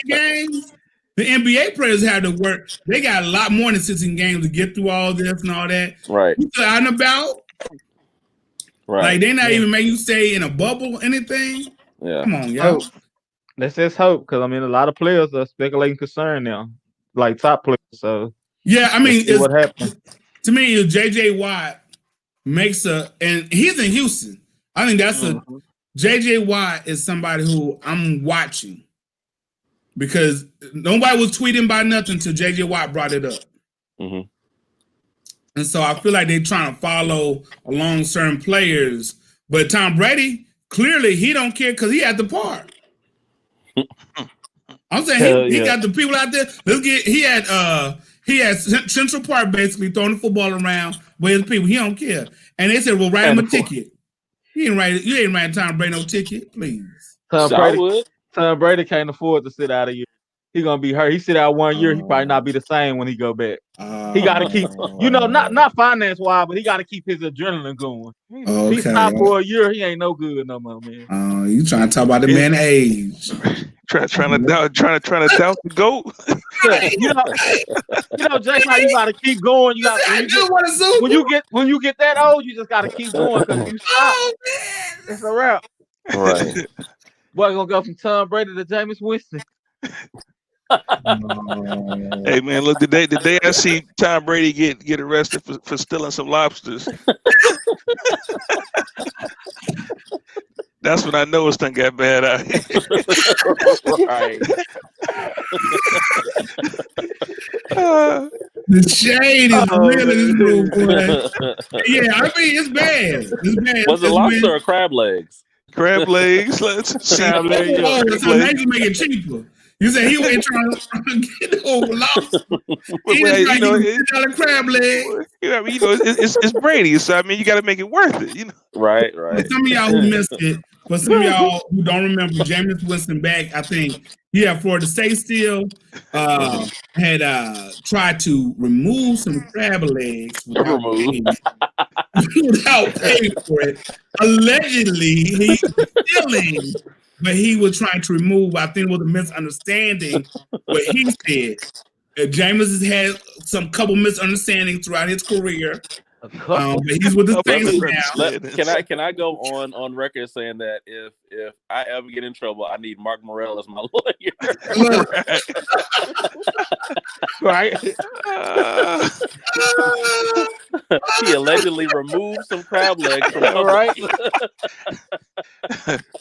Speaker 1: games. The NBA players had to work. They got a lot more than 16 games to get through all this and all that.
Speaker 2: Right.
Speaker 1: You out and about. Right. Like they're not even making you stay in a bubble, anything.
Speaker 2: Yeah.
Speaker 1: Come on, y'all.
Speaker 3: Let's just hope, because I mean, a lot of players are speculating concern now, like top players. So
Speaker 1: yeah, I mean,
Speaker 3: what happened
Speaker 1: to me is JJ Watt makes and he's in Houston. I think that's JJ Watt is somebody who I'm watching because nobody was tweeting about nothing until JJ Watt brought it up.
Speaker 2: Mm-hmm.
Speaker 1: And so I feel like they're trying to follow along certain players, but Tom Brady. Clearly, he don't care because he at the park. I'm saying he got the people out there. He had Central Park basically throwing the football around with his people. He don't care. And they said, "Well, write him a ticket." You ain't writing Tom Brady no ticket, please.
Speaker 3: Tom Brady can't afford to sit out a year. He gonna be hurt. He sit out 1 year. He probably not be the same when he go back. He got to keep, not finance wise, but he got to keep his adrenaline going. He's top for a year. He ain't no good no more, man.
Speaker 1: You trying to talk about the man age?
Speaker 4: Trying to doubt the GOAT.
Speaker 3: You know, Jay, how you gotta keep going. You got when you get that old, you just gotta keep going because if you stop, it's a wrap.
Speaker 2: Right.
Speaker 3: Boy, gonna go from Tom Brady to Jameis Winston.
Speaker 4: Hey man, look, the day I see Tom Brady get arrested for stealing some lobsters, that's when I know it's done got bad out here.
Speaker 2: Right.
Speaker 1: The shade is real in this room, boy. Yeah, I mean it's bad. It's bad.
Speaker 2: Was it lobster or crab legs?
Speaker 4: Crab legs. Let's see.
Speaker 1: Oh, so now you make it cheaper. You said he went trying to get over lobster. He was like, $1 crab leg.
Speaker 4: I mean, it's Brady, so I mean, you got to make it worth it, you know.
Speaker 2: Right.
Speaker 1: For some of y'all who missed it, for some of y'all who don't remember, Jameis Winston back, I think he had Florida State still, had tried to remove some crab legs without paying for it. Allegedly, he was stealing, but he was trying to remove, I think it was a misunderstanding what he said. Jameis has had some couple misunderstandings throughout his career. But he's with the Saints
Speaker 2: now. Can I go on record saying that if I ever get in trouble, I need Mark Morrell as my lawyer.
Speaker 3: Right.
Speaker 2: He allegedly removed some crab legs from
Speaker 3: right. He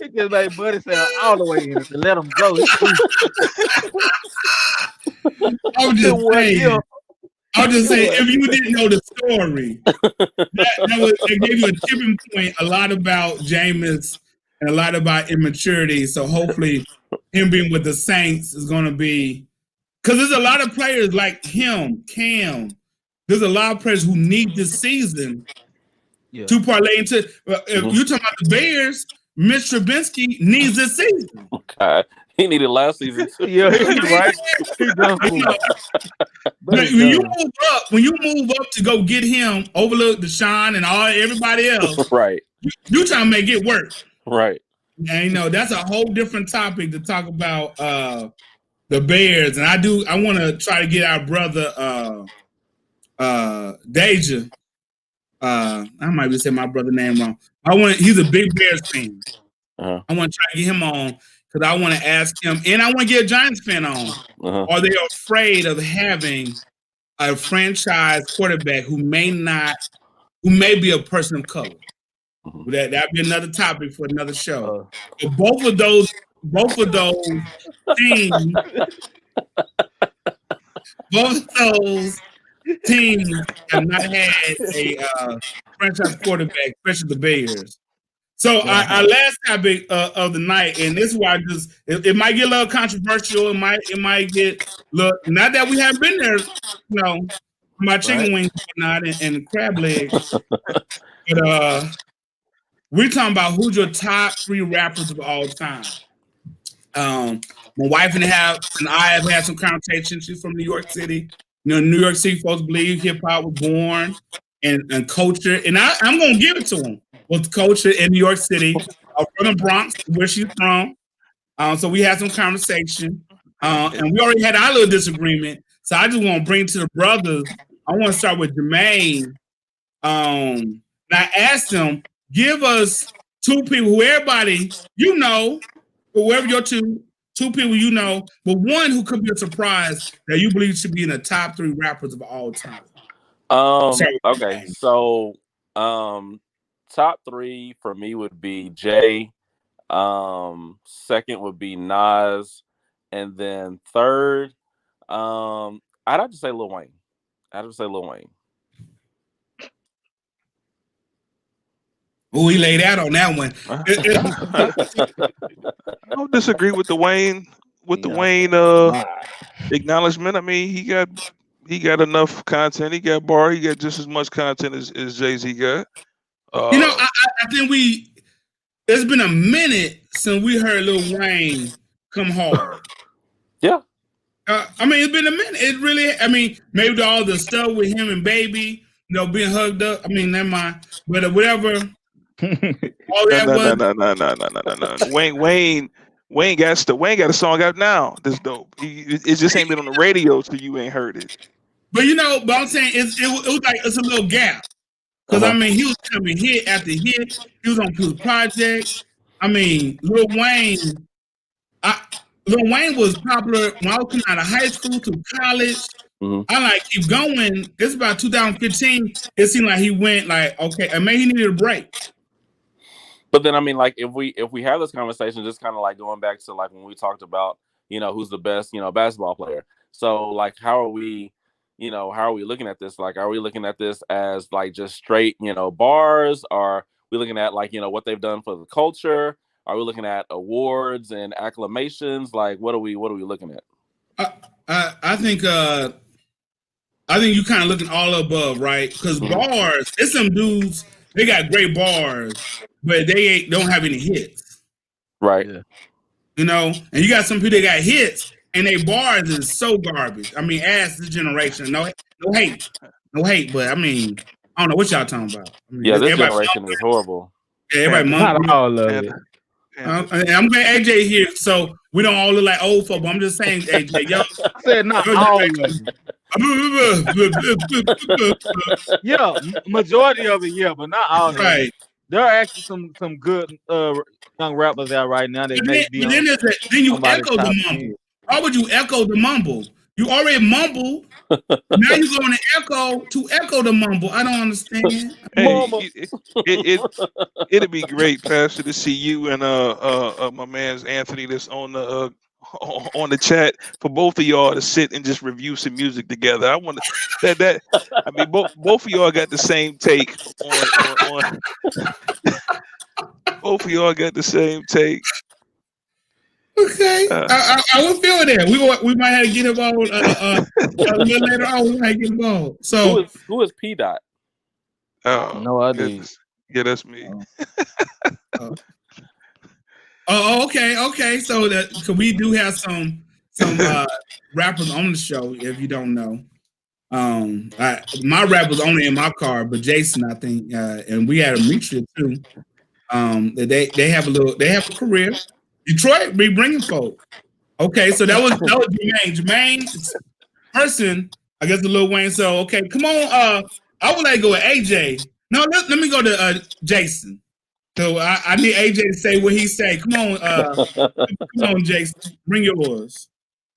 Speaker 3: just made Buddy say all the way in to let him go.
Speaker 1: I'll just say, if you didn't know the story, that gave you a tipping point, a lot about Jameis and a lot about immaturity. So hopefully him being with the Saints is going to be, because there's a lot of players like him, Cam, there's a lot of players who need this season to parlay into. If you're talking about the Bears, Mitch Trubisky needs this season.
Speaker 2: Okay. He needed last season too.
Speaker 3: Yeah, right.
Speaker 1: When you move up to go get him, overlook Deshaun and everybody else,
Speaker 2: right?
Speaker 1: You trying to make it work,
Speaker 2: right?
Speaker 1: And that's a whole different topic to talk about the Bears. And I want to try to get our brother Deja. I might be saying my brother's name wrong. He's a big Bears fan. I want to try to get him on. Because I want to ask him, and I want to get a Giants fan on. Are they afraid of having a franchise quarterback who may be a person of color? That'd be another topic for another show. Both of those teams have not had a franchise quarterback, especially the Bears. So our last topic of the night, and this is why it might get a little controversial. It might get not that we haven't been there, my chicken wings and crab legs. But we're talking about who's your top 3 rappers of all time. My wife and I have had some conversations. She's from New York City. New York City folks believe hip hop was born and culture, and I'm gonna give it to them. With culture in New York City, from the Bronx, where she's from. So we had some conversation, and we already had our little disagreement. So I just want to bring to the brothers. I want to start with Jermaine. And I asked him, give us 2 people who everybody whoever your two people but one who could be a surprise that you believe should be in the top 3 rappers of all time.
Speaker 2: Okay, so top 3 for me would be Jay. Second would be Nas, and then third, I'd have to say Lil Wayne.
Speaker 1: Oh, he laid out on that one.
Speaker 4: I don't disagree with the Wayne acknowledgement. I mean, he got enough content. He got bar. He got just as much content as Jay-Z got.
Speaker 1: I think it's been a minute since we heard Lil Wayne come hard.
Speaker 2: Yeah.
Speaker 1: I mean, it's been a minute. It really, maybe all the stuff with him and Baby, being hugged up. I mean, never mind. But whatever. All that
Speaker 4: no. Wayne Wayne got a song out now that's dope. It just ain't been on the radio, so you ain't heard it.
Speaker 1: But I'm saying it was like it's a little gap. Because I mean, he was coming hit after hit. He was on his projects. I mean, Lil Wayne was popular when I was coming out of high school to college. I keep going. It's about 2015. It seemed like he went like, okay, and maybe he needed a break.
Speaker 2: But then I mean, like if we have this conversation, just kind of like going back to like when we talked about, who's the best, basketball player. So like how are we looking at this? Like, are we looking at this as like just straight, bars? Are we looking at like, what they've done for the culture? Are we looking at awards and acclamations? Like, what are we looking at?
Speaker 1: I think you kind of looking all above, right? Because bars, it's some dudes, they got great bars, but they don't have any hits.
Speaker 2: Right.
Speaker 1: Yeah. And you got some people that got hits and their bars is so garbage. I mean, ask this generation. No hate. But I mean, I don't know what y'all talking about. I mean,
Speaker 2: this generation is horrible.
Speaker 1: Yeah, everybody
Speaker 3: not all of it.
Speaker 1: I'm glad AJ here, so we don't all look like old folk. But I'm just saying, AJ, y'all
Speaker 3: said not all of it. Yeah, majority of it, yeah, but not all of it. There are actually some good young rappers out right now that may be.
Speaker 1: Then you echo the mumble. Why would you echo the mumble? You already mumble. Now you're going to echo the mumble. I don't understand.
Speaker 4: Hey, it'd be great, Pastor, to see you and my man's Anthony that's on the chat for both of y'all to sit and just review some music together. I want to I mean both of y'all got the same take on both of y'all got the same take.
Speaker 1: Okay, I will feel that. We might have to get involved a little later on. We might get involved. So
Speaker 2: who is P Dot?
Speaker 4: Oh
Speaker 3: no idea.
Speaker 4: Yeah, that's me.
Speaker 1: Okay. So we do have some rappers on the show. If you don't know, my rap was only in my car, but Jason, I think, and we had a mixture too. They have a career. Detroit be bringing folk. Okay, so that was Jermaine. Jermaine's person, I guess the Lil Wayne. So okay, come on. I would like to go with AJ. No, let me go to Jason. So I need AJ to say what he say. Come on, Jason, bring yours.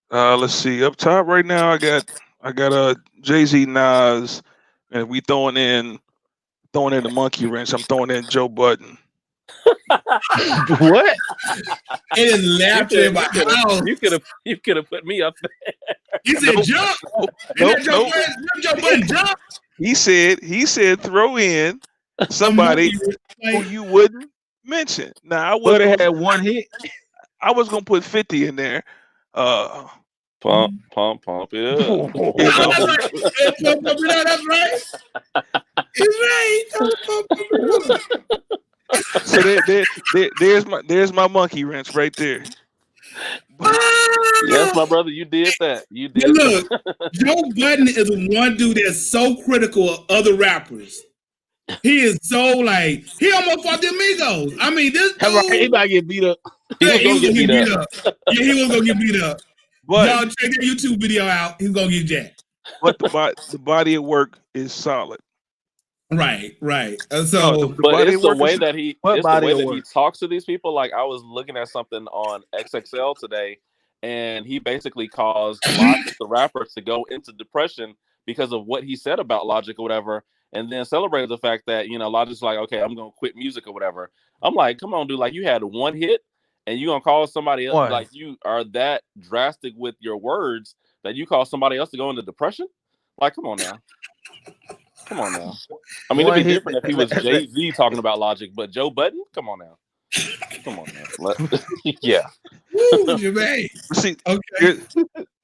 Speaker 4: Let's see. Up top right now, I got Jay-Z, Nas, and we throwing in the monkey wrench. I'm throwing in Joe Budden.
Speaker 3: What?
Speaker 1: It is laughter in my house.
Speaker 2: You could have put me up there.
Speaker 1: He said jump. Joe Budden jump.
Speaker 4: He said throw in somebody who you wouldn't mention. Now I would have
Speaker 3: had one hit.
Speaker 4: I was gonna put 50 in there.
Speaker 2: Pump it up.
Speaker 1: Pump it up. That's right. He's right.
Speaker 4: So there's my monkey wrench right there.
Speaker 2: Yes, my brother, you did that. You did.
Speaker 1: Look, Joe Budden is one dude that's so critical of other rappers. He is so like he almost fought the Amigos. I mean, this dude,
Speaker 3: he might get beat up.
Speaker 1: Yeah, he was gonna get beat up. Yeah, he was gonna get beat up.
Speaker 4: But
Speaker 1: y'all check that YouTube video out. He's gonna get jacked.
Speaker 4: But the body of work is solid.
Speaker 1: Right.
Speaker 2: But it's the way that he talks to these people. Like I was looking at something on XXL today, and he basically caused Logic, the rapper, to go into depression because of what he said about Logic or whatever, and then celebrated the fact that Logic's like, okay, I'm gonna quit music or whatever. I'm like, come on, dude, like you had one hit, and you gonna call somebody else like you are that drastic with your words that you call somebody else to go into depression? Like, come on now. Come on now. I mean, it'd be different if he was Jay-Z talking about Logic, but Joe Budden? Come on now. Yeah.
Speaker 1: Woo,
Speaker 4: see,
Speaker 1: okay.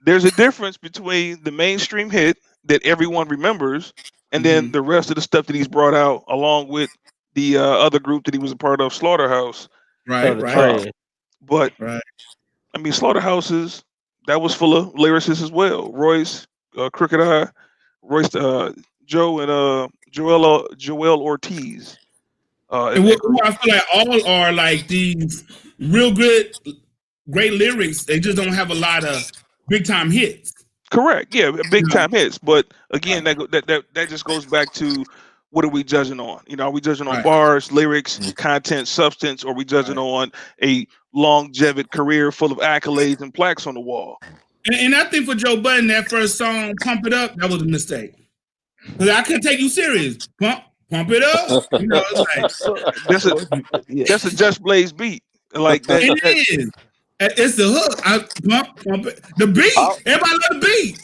Speaker 4: There's a difference between the mainstream hit that everyone remembers and then the rest of the stuff that he's brought out along with the other group that he was a part of, Slaughterhouse.
Speaker 1: Right.
Speaker 4: But, I mean, Slaughterhouses, that was full of lyricists as well. Royce, Crooked Eye, Royce, Joe and Joel Ortiz.
Speaker 1: And who I feel like all are like these real good great lyrics. They just don't have a lot of big time hits.
Speaker 4: Correct. Yeah, big time hits. But again, that just goes back to what are we judging on? Are we judging on bars, lyrics, content, substance, or are we judging on a longevity career full of accolades and plaques on the wall?
Speaker 1: And I think for Joe Budden, that first song, Pump It Up, that was a mistake. Because I couldn't take you serious. Pump it up.
Speaker 4: That's a Just Blaze beat. Like that.
Speaker 1: It is. It's the hook. Pump it. The beat. Everybody love the beat.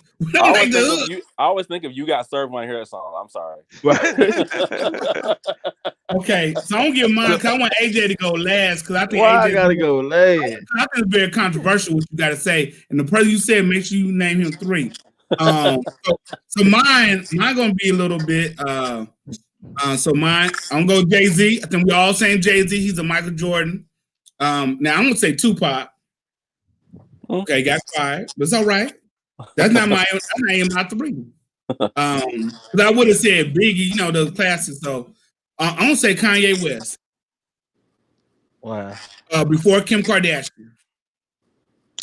Speaker 2: I always think of You Got Served when I hear that song. I'm sorry.
Speaker 1: Okay, so I'm gonna give mine because I want AJ to go last because I think
Speaker 3: I gotta go last.
Speaker 1: I think it's very controversial what you gotta say. And the person you said, make sure you name him 3. So mine gonna be a little bit. So mine, I'm gonna go Jay-Z. I think we all saying Jay-Z. He's a Michael Jordan. Now I'm gonna say Tupac. Okay, got quiet, but it's all right. That's not my 3. But I would have said Biggie, those classics. So I'm gonna say Kanye West.
Speaker 3: Wow.
Speaker 1: Before Kim Kardashian.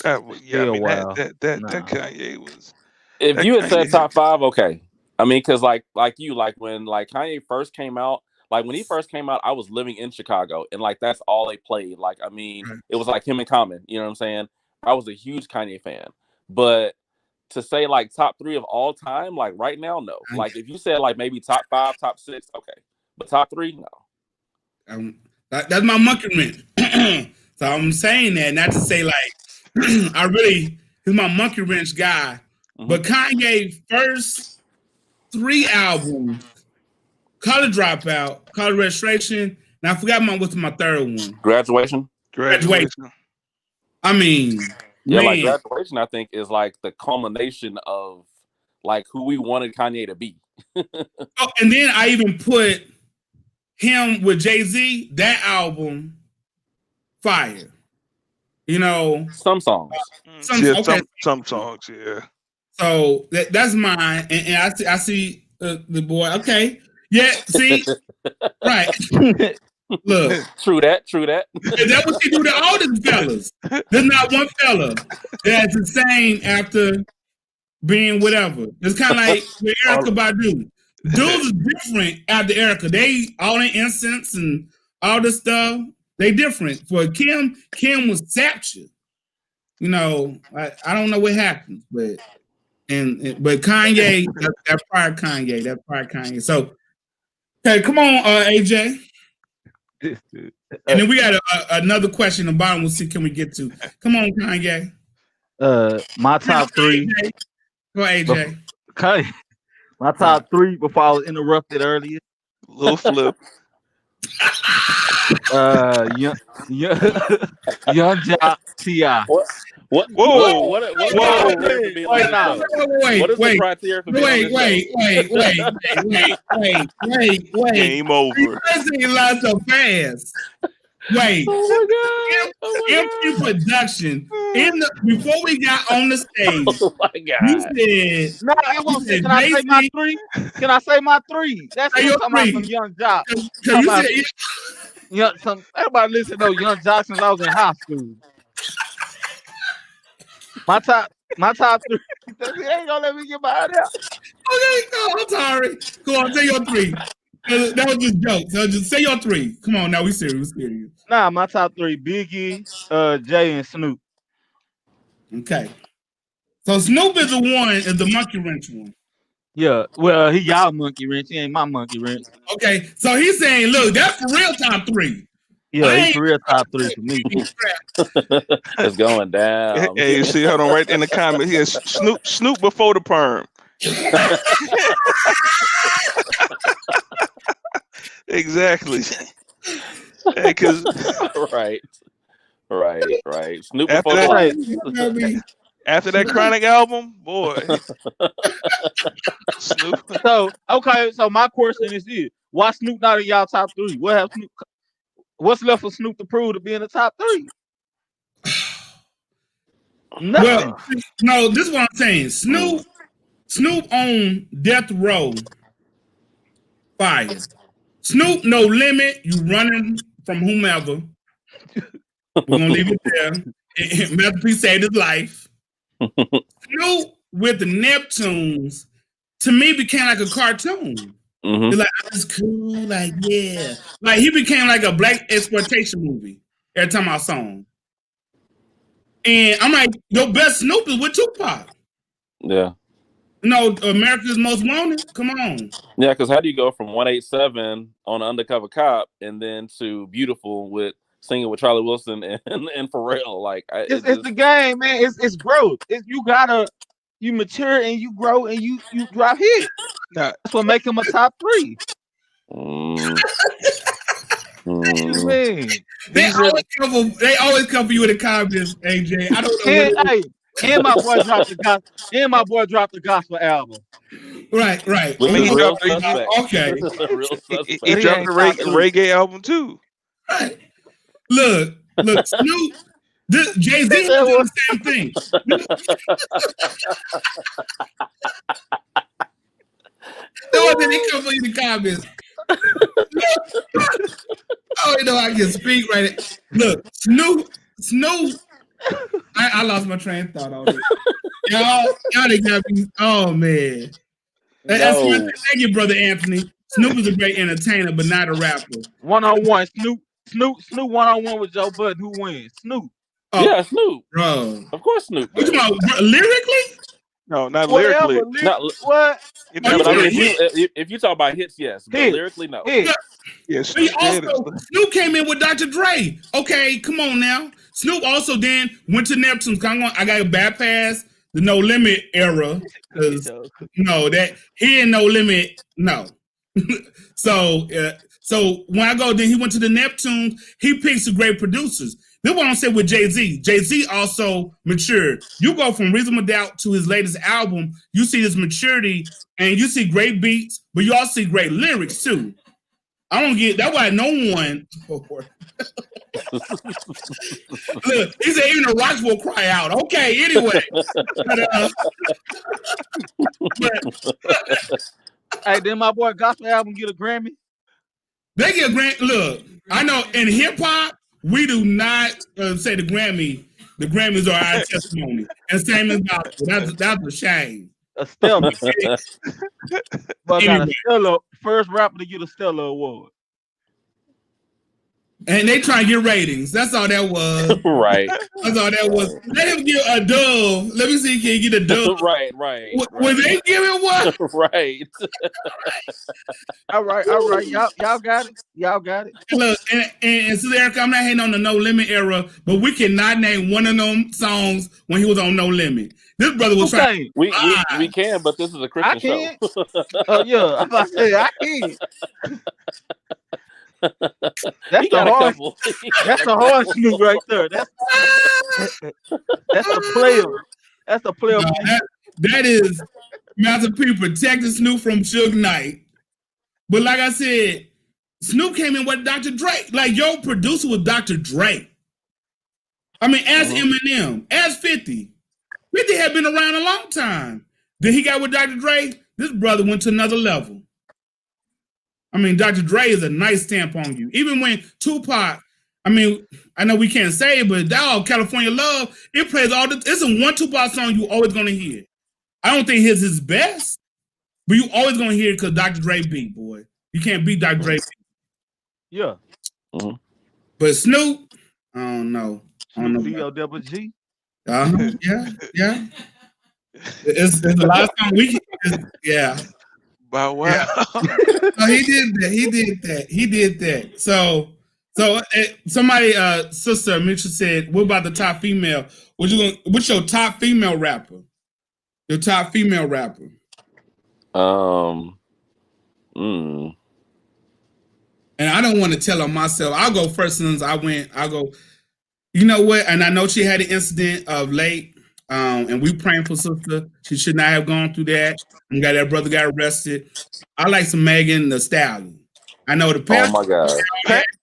Speaker 4: That Kanye was.
Speaker 2: If you had said top 5, okay. I mean, because like when Kanye first came out, when he first came out, I was living in Chicago, and that's all they played. It was like him and Common. You know what I'm saying? I was a huge Kanye fan, but to say top 3 of all time, right now, no. If you said maybe top 5, top 6, okay, but top 3, no.
Speaker 1: That's my monkey wrench. So I'm saying that not to say he's my monkey wrench guy. But Kanye first 3 albums, College Dropout, College Registration, and I forgot what's my 3rd one.
Speaker 2: Graduation.
Speaker 1: I mean,
Speaker 2: Graduation, I think, is the culmination of who we wanted Kanye to be.
Speaker 1: And then I even put him with Jay-Z, that album, fire.
Speaker 2: Some songs.
Speaker 1: Some
Speaker 4: songs, yeah.
Speaker 1: So that's mine, and I see the boy. Okay, yeah. See, right. Look,
Speaker 2: true that.
Speaker 1: That's what you do to all these fellas. There's not one fella that's the same after being whatever. It's kind of like with Erykah Badu. Dudes is different after Erykah. They all in incense and all this stuff. They different. For Kim was Sapture. I don't know what happened, but Kanye, that prior Kanye. So, okay, come on, AJ. And then we got another question. On the bottom, we'll see. Can we get to? Come on, Kanye.
Speaker 3: My top 3.
Speaker 1: AJ. Go, AJ.
Speaker 3: Okay. My top 3 before I was interrupted earlier.
Speaker 4: Little flip.
Speaker 3: Young Jock T.I.
Speaker 2: What?
Speaker 4: Whoa!
Speaker 2: What is the criteria for
Speaker 1: Wait.
Speaker 4: Game over.
Speaker 1: You lied so fast. Wait. MP Production. Before we got on the stage,
Speaker 2: oh my God.
Speaker 1: You said,
Speaker 3: no, I won't say. Can I say my 3? Can I say my 3? That's what I'm talking about from Young Jock. Everybody listen to Young Jock since I was in high school. My top 3. He ain't gonna let me get behind that.
Speaker 1: Okay, no, I'm sorry. Go on, say your 3. That was just jokes. So just say your 3. Come on, now we serious.
Speaker 3: Nah, my top 3: Biggie, Jay, and Snoop.
Speaker 1: Okay. So Snoop is the monkey wrench one.
Speaker 3: Yeah, well, he y'all monkey wrench. He ain't my monkey wrench.
Speaker 1: Okay, so he's saying, look, that's for real top 3.
Speaker 3: Yeah, he's for real top 3 for me.
Speaker 2: It's going down.
Speaker 4: Hey, you see, hold on, right in the comment here, Snoop before the perm. Exactly. Because
Speaker 2: right. Snoop before the
Speaker 4: after that Chronic album, boy.
Speaker 3: Snoop. So my question is this: why Snoop not in y'all top 3? What's left for Snoop to prove to be in the top 3?
Speaker 1: Well, no, this is what I'm saying. Snoop on Death Row, fire. Snoop, No Limit, you running from whomever. We're gonna leave it there. Master P saved his life. Snoop with the Neptunes, to me, became like a cartoon.
Speaker 2: Mhm.
Speaker 1: He's like, it's cool, like, yeah. Like, he became like a black exploitation movie every time I saw him. And I'm like, your best Snoop is with Tupac.
Speaker 2: Yeah.
Speaker 1: No, America's Most Wanted. Come on.
Speaker 2: Yeah, because how do you go from 187 on Undercover Cop and then to Beautiful with singing with Charlie Wilson and Pharrell? Like,
Speaker 3: It's the game, man. It's growth. You mature and you grow and you drop hits. That's what make him a top 3.
Speaker 1: They always come for you in the comments, AJ. I don't know.
Speaker 3: And my boy dropped the gospel. And my boy dropped the gospel album.
Speaker 1: Right.
Speaker 2: Okay.
Speaker 4: He dropped the reggae album too.
Speaker 1: Right. Look, Snoop. Jay-Z did the same thing. No, then they come for you in the comments. Oh, you know I can speak right. Look, Snoop. I lost my train of thought on it. Y'all they got me. Oh man. That's thank you, brother Anthony. Snoop is a great entertainer, but not a rapper.
Speaker 3: 1-on-1, Snoop 1-on-1 with Joe Budden. Who wins? Snoop.
Speaker 2: Oh, yeah, Snoop.
Speaker 1: Bro.
Speaker 2: Of course, Snoop.
Speaker 1: What you talking about, lyrically?
Speaker 4: No, not lyrically.
Speaker 3: What?
Speaker 2: If you talk about hits, yes. But lyrically, no.
Speaker 1: Yes. Snoop came in with Dr. Dre. Okay, come on now. Snoop also then went to Neptune's. I got to bypass the No Limit era because that he ain't No Limit. No. So when I go, then he went to the Neptunes. He picked some great producers. This is what I'm saying with Jay-Z. Jay-Z also matured. You go from Reasonable Doubt to his latest album, you see his maturity and you see great beats, but you also see great lyrics too. I don't get that's why no one. Look, he said even the rocks will cry out. Okay, anyway.
Speaker 3: Hey, did my boy gospel album get a Grammy?
Speaker 1: They get a Grammy. Look, I know in hip hop, we do not say the Grammy. The Grammys are our testimony, and same as gospel. That's a shame.
Speaker 3: A Stellar. But anyway. Got a Stellar, first rapper to get a Stellar award.
Speaker 1: And they try to get ratings. That's all that was.
Speaker 2: Right.
Speaker 1: That's all that was. Let him get a dove. Let me see, can you get a dove?
Speaker 2: Right.
Speaker 1: When they give it one?
Speaker 2: Right.
Speaker 3: All right. Y'all got it.
Speaker 1: Look, and so Eric, I'm not hating on the No Limit era, but we cannot name one of them songs when he was on No Limit. This brother was trying.
Speaker 2: We can, but this is a Christian show.
Speaker 3: Yeah, I'm about to say I can. That's the hard Snoop right there. That's the player. That's the player.
Speaker 1: No, that is Master P protecting Snoop from Suge Knight. But like I said, Snoop came in with Dr. Dre. Like your producer was Dr. Dre. I mean, as Eminem, as 50. 50 had been around a long time. Then he got with Dr. Dre. This brother went to another level. I mean, Dr. Dre is a nice stamp on you. Even when Tupac, I mean, I know we can't say it, but dog, California Love, it plays all the. It's a one Tupac song you always gonna hear. I don't think his is best, but you always gonna hear it because Dr. Dre beat, boy. You can't beat Dr. Dre.
Speaker 3: Yeah.
Speaker 1: But Snoop, I don't know.
Speaker 3: D-O-double-G.
Speaker 1: Yeah. It's a lot of songs we can. Yeah.
Speaker 4: Wow.
Speaker 1: Yeah. No, he did that. So somebody, Sister Mitchell said, what about the top female? What's your top female rapper? Your top female rapper? And I don't want to tell on myself. I'll go first since I'll go, you know what? And I know she had an incident of late. And we praying for sister. She should not have gone through that. And that brother got arrested. I like some Megan Thee Stallion. I know the pastor.
Speaker 2: Oh my God.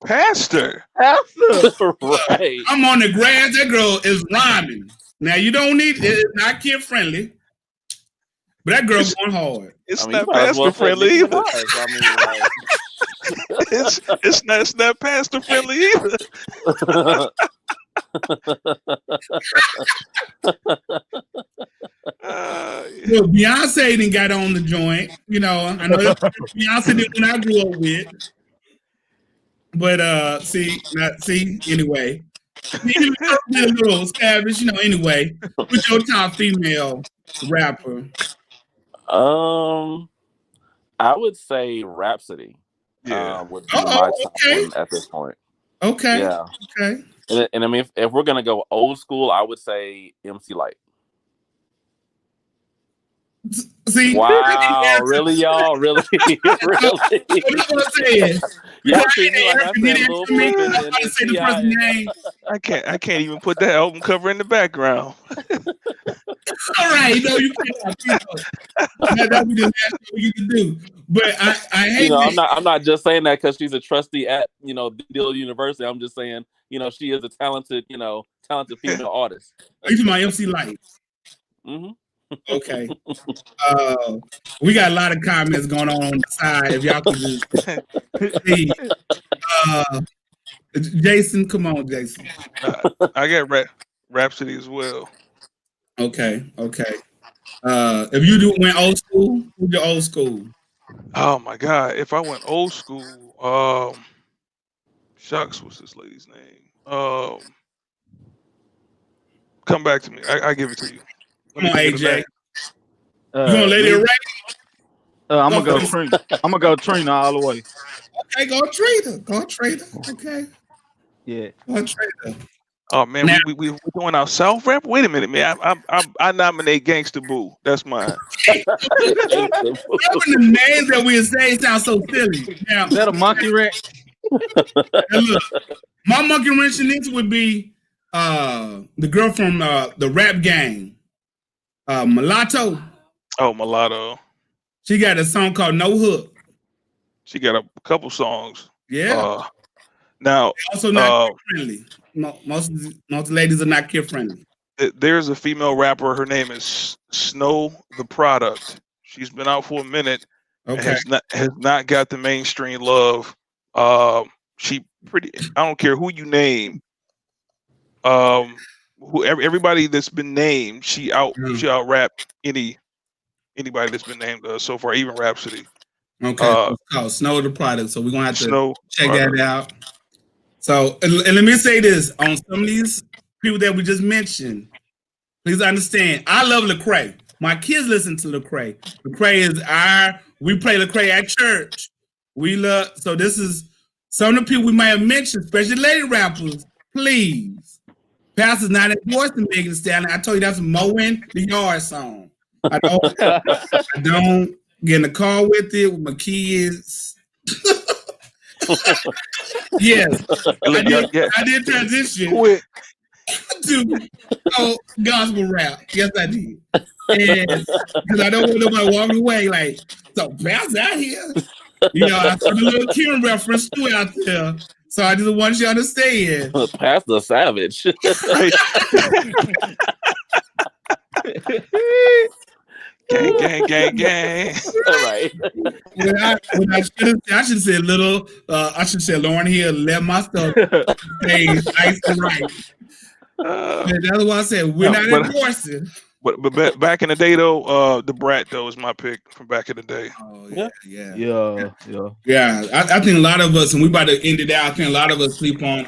Speaker 4: Pastor.
Speaker 2: Right.
Speaker 1: I'm on the grass. That girl is rhyming. Now you don't need it's not kid friendly. But that girl's going hard.
Speaker 4: It's not pastor friendly either. It's not pastor friendly either.
Speaker 1: Well, Beyonce didn't got on the joint. You know, I know that's Beyonce did when I grew up with. But anyway. Even a little savage, you know, anyway. Who's your top female rapper?
Speaker 2: I would say Rhapsody. Would be my top one at this point.
Speaker 1: Okay.
Speaker 2: Yeah.
Speaker 1: Okay.
Speaker 2: And I mean, if we're gonna go old school, I would say MC Lyte.
Speaker 1: See,
Speaker 2: wow, really, y'all, really, really.
Speaker 4: Yeah, I can't even put that album cover in the background.
Speaker 1: All right, you can't. That's what you can do. But I hate.
Speaker 2: I'm not just saying that because she's a trustee at Deal University. I'm just saying, she is a talented female artist.
Speaker 1: You talking about MC Lyte?
Speaker 2: Mm-hmm.
Speaker 1: Okay. We got a lot of comments going on the side. If y'all could just see. Jason, come on, Jason.
Speaker 4: I got Rhapsody as well.
Speaker 1: Okay. If you went old school, who's your old school?
Speaker 4: Oh my God! If I went old school, shucks, what's this lady's name? Come back to me. I give it to you.
Speaker 1: Come on, AJ. You gonna let it rain?
Speaker 3: I'm gonna go Trina. I'm gonna go Trina all the way.
Speaker 1: Okay, go Trina. Okay.
Speaker 3: Yeah.
Speaker 1: Go Trina.
Speaker 4: Oh man, now, we doing our South rap. Wait a minute, man. I nominate Gangsta Boo. That's mine.
Speaker 1: The names that we say sound so silly. Now,
Speaker 3: is that a monkey wrench?
Speaker 1: Look, my monkey wrench in this would be the girl from the rap gang. Mulatto.
Speaker 4: Oh, Mulatto.
Speaker 1: She got a song called No Hook.
Speaker 4: She got a couple songs.
Speaker 1: Yeah.
Speaker 4: Now,
Speaker 1: also not kid friendly. Most ladies are not kid friendly.
Speaker 4: There's a female rapper. Her name is Snow the Product. She's been out for a minute.
Speaker 1: Okay.
Speaker 4: Has not got the mainstream love. She pretty. I don't care who you name. Everybody that's been named, she out rapped anybody that's been named so far, even Rhapsody.
Speaker 1: Okay, it's called Snow the Product. So we're gonna have to check
Speaker 4: Product.
Speaker 1: that out. So and let me say this on some of these people that we just mentioned. Please understand, I love Lecrae. My kids listen to Lecrae. Lecrae is we play Lecrae at church. We love. So this is some of the people we might have mentioned, especially lady rappers. Please. Pastor's not endorsing Megan Thee Stallion. I told you that's a mowing the yard song. I don't get in the car with it with my kids. Yes, I did transition to gospel rap. Yes, I did. And because I don't want nobody walking away like, so Pastor out here. I saw the little Kim reference too out there. So I just want you to understand.
Speaker 2: Pastor Savage.
Speaker 4: Gang.
Speaker 2: All right.
Speaker 1: I should say little. I should say Lauren Hill let my stuff stay nice and right. That's what I said. We're not endorsing.
Speaker 4: But back in the day though, the Brat though is my pick from back in the day.
Speaker 1: Oh
Speaker 3: Yeah.
Speaker 1: I think a lot of us, and we about to end it out. I think a lot of us sleep on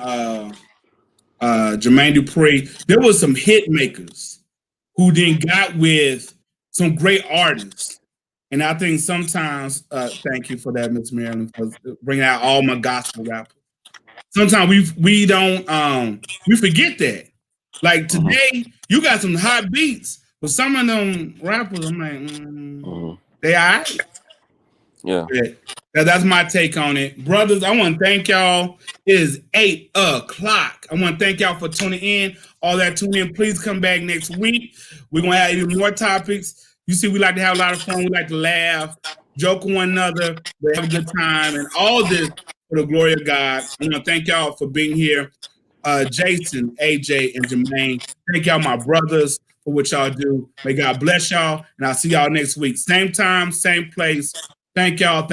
Speaker 1: Jermaine Dupri. There was some hit makers who then got with some great artists, and I think sometimes, thank you for that, Miss Marilyn, for bringing out all my gospel rappers. Sometimes we don't we forget that. Like today, you got some hot beats. But some of them rappers, I'm like, they all right.
Speaker 2: Yeah.
Speaker 1: That's my take on it. Brothers, I want to thank y'all. It is 8 o'clock. I want to thank y'all for tuning in. All that tune in, please come back next week. We're going to have even more topics. You see, we like to have a lot of fun. We like to laugh, joke with one another, but have a good time. And all this for the glory of God. I want to thank y'all for being here. Jason, AJ, and Jermaine. Thank y'all, my brothers, for what y'all do. May God bless y'all, and I'll see y'all next week. Same time, same place. Thank y'all.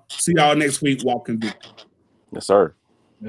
Speaker 1: See y'all next week. Walk in victory.
Speaker 2: Yes, sir.